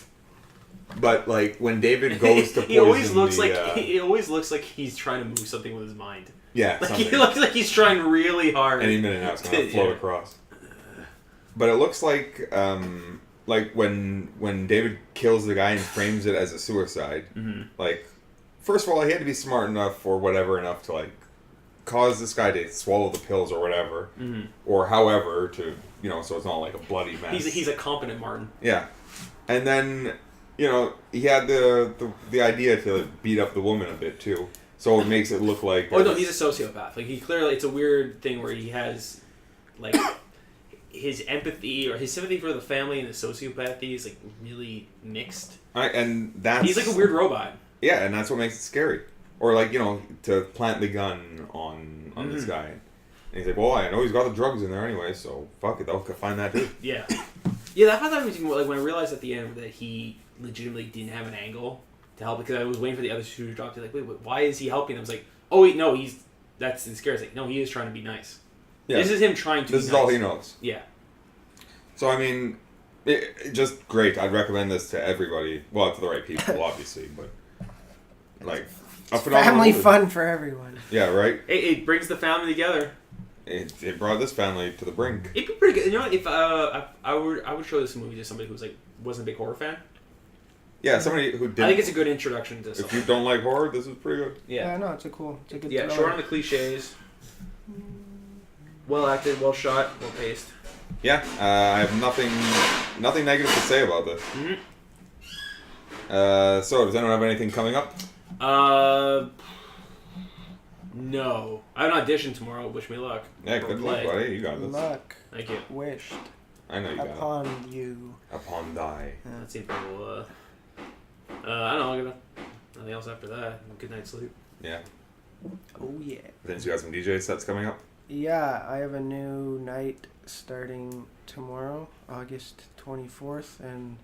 But like when David goes to poison he always looks the, like he always looks like he's trying to move something with his mind. yeah, Like something. he looks like he's trying really hard. Any minute now, it's gonna float Yeah. across. But it looks like when David kills the guy and frames it as a suicide. Mhm. Like, first of all, he had to be smart enough or whatever enough to like cause this guy to swallow the pills or whatever, or however to so it's not like a bloody mess. He's a competent Martin. Yeah, and then he had the idea to beat up the woman a bit too, so it makes it look like Oh no, he's a sociopath. Like he clearly, it's a weird thing where he has like his empathy or his sympathy for the family and the sociopathy is like really mixed. and that's He's like a weird robot. Yeah, and that's what makes it scary. Or like to plant the gun on this guy, and he's like, well, I know he's got the drugs in there anyway, so fuck it, they'll find that too. Yeah, yeah. That part was like when I realized at the end that he legitimately didn't have an angle to help, because I was waiting for the other two to drop. They're like, wait, why is he helping them? I was like, oh wait, no, that's the scary. It's like, no, he is trying to be nice. Yeah. This is him trying to. This be is nice. all he knows. Yeah. So I mean, it just great. I'd recommend this to everybody. Well, to the right people, obviously, but like a phenomenal Family movie. fun for everyone. Yeah, right. It brings the family together. It brought this family to the brink. It'd be pretty good. You know, if I would show this movie to somebody who's like wasn't a big horror fan. Yeah, somebody who did. I think it's a good introduction to If something. you don't like horror, this is pretty good. Yeah. No, it's a good. Yeah, thriller. short on the cliches. Well acted, well shot, well paced. Yeah, I have nothing negative to say about this. Mm-hmm. So, does anyone have anything coming up? No. I have an audition tomorrow. Wish me luck. Yeah, For good luck, play. buddy. You got this. Luck Thank you. wished I know you got upon you. it. Upon thy. Let's see if we'll. I don't know. I'm gonna nothing else after that. Good night's sleep. Yeah. Oh yeah. Then you got some DJ sets coming up. Yeah, I have a new night starting tomorrow, August 24th, and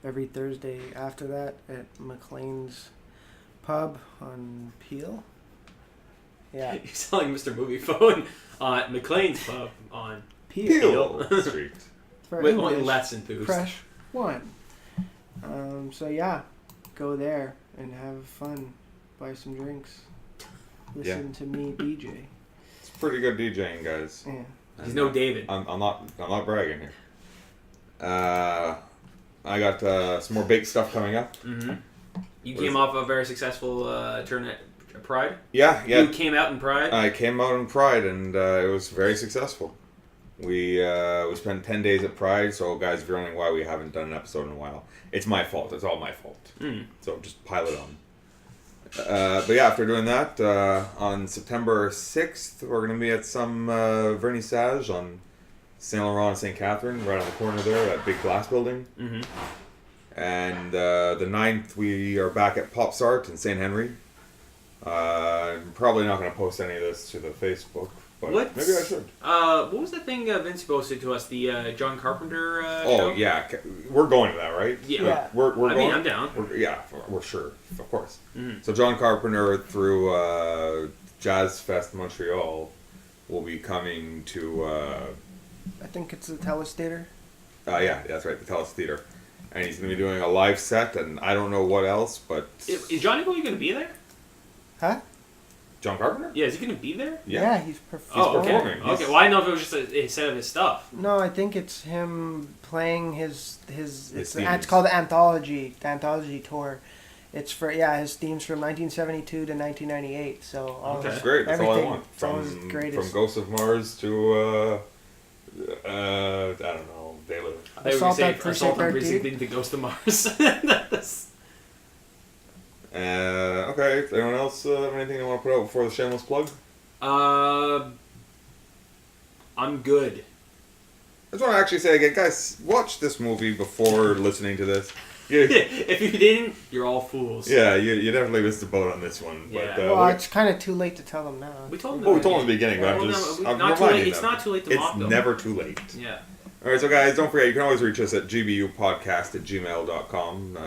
every Thursday after that at McLean's Pub on Peel. Yeah, You sound like Mr. Movie Phone on McLean's Pub on. Peel. Peel Street. For With only English, less enthused. Press 1. So yeah, go there and have fun. Buy some drinks. Listen to me DJ. It's pretty good DJing, guys. Yeah. He's no David. I'm not bragging here. I got some more baked stuff coming up. Mm-hmm. You What came is off a very successful turn at Pride. Yeah. You came out in Pride. I came out in Pride, and it was very successful. We spent 10 days at Pride, so guys, if you're wondering why we haven't done an episode in a while, it's my fault. It's all my fault. So just pile it on. But yeah, after doing that, on September 6th, we're going to be at some vernissage on Saint Laurent and St. Catherine, right on the corner there, that big glass building. Mm-hmm. And the 9th, we are back at Pops Art in St. Henry. I'm probably not going to post any of this to the Facebook, but maybe I should. What was the thing Vince posted to us? The John Carpenter Oh, show? yeah. We're going to that, right? Yeah. Yeah. We're I going. mean, I'm down. We're sure, of course. Mhm. So John Carpenter through Jazz Fest Montreal will be coming to. I think it's the Telus Theater. Yeah, that's right, the Telus Theater, and he's going to be doing a live set, and I don't know what else, but Is Johnny Boy going to be there? Huh? John Carpenter. Yeah, is he going to be there? Yeah. He's Oh, okay. performing. Okay, well, I know if it was just a set of his stuff. No, I think it's him playing his it's themes. called the Anthology tour. It's for his themes from 1972 to 1998. So all Okay. That's great. That's all I everything, want. it's all his From greatest. Ghosts of Mars to I don't know, They Live. I thought you were going Assault to say on Precinct Assault on 13. Precinct into Ghost of Mars. That's- Okay. Anyone else have anything they want to put out before the shameless plug? I'm good. I just want to actually say again, guys, watch this movie before listening to this. If you didn't, you're all fools. Yeah, you definitely missed the boat on this one. Yeah. But, Well, it's kind of too late to tell them now. We told them. well, we told them in the beginning, but I'm not too reminding late. It's them. not too late to mock It's them. never too late. Yeah. All right, so guys, don't forget, you can always reach us at gbupodcast@gmail.com.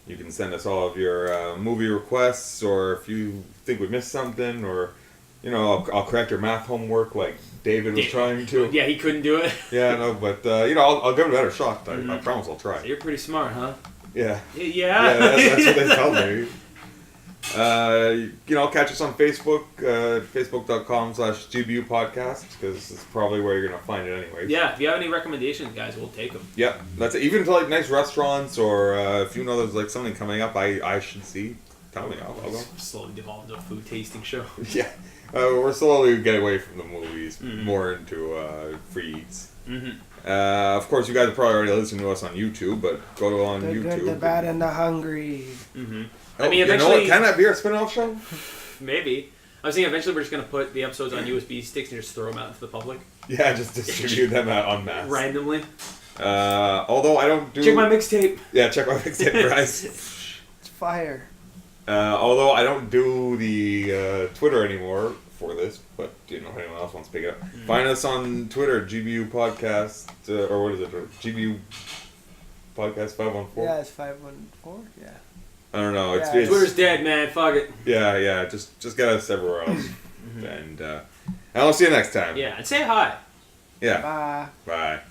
You can send us all of your movie requests, or if you think we missed something, or, you know, I'll correct your math homework like David was trying to. Yeah, he couldn't do it. Yeah, no, but, you know, I'll give it a better shot. I promise I'll try. You're pretty smart, huh? Yeah. Yeah. Yeah, that's what they tell me. You know, catch us on Facebook, facebook.com/GBU podcast, because it's probably where you're going to find it anyways. Yeah, if you have any recommendations, guys, we'll take them. Yep, that's it. Even to like nice restaurants, or if you know there's like something coming up I should see, tell me. I'll go. Slowly devolved into a food tasting show. Yeah, we're slowly getting away from the movies, more into free eats. Of course, you guys are probably already listening to us on YouTube, but go to on The YouTube. good, the bad, and the hungry. Oh, I mean, you know eventually, what? Can that be our spin-off show? maybe. I was thinking eventually we're just gonna put the episodes on USB sticks and just throw them out to the public Yeah, just distribute them en masse. randomly. Although I don't do. Check my mixtape. Yeah, check my mixtape price. It's fire. Although I don't do the Twitter anymore for this, but you know, if anyone else wants to pick it up, find us on Twitter, GBU Podcast, or what is it? GBU Podcast 514. Yeah, it's 514. Yeah. I don't know. It's Twitter's dead, man. Fuck it. yeah. Just get us everywhere else, and I'll see you next time. Yeah, and say hi. Yeah. Bye. Bye.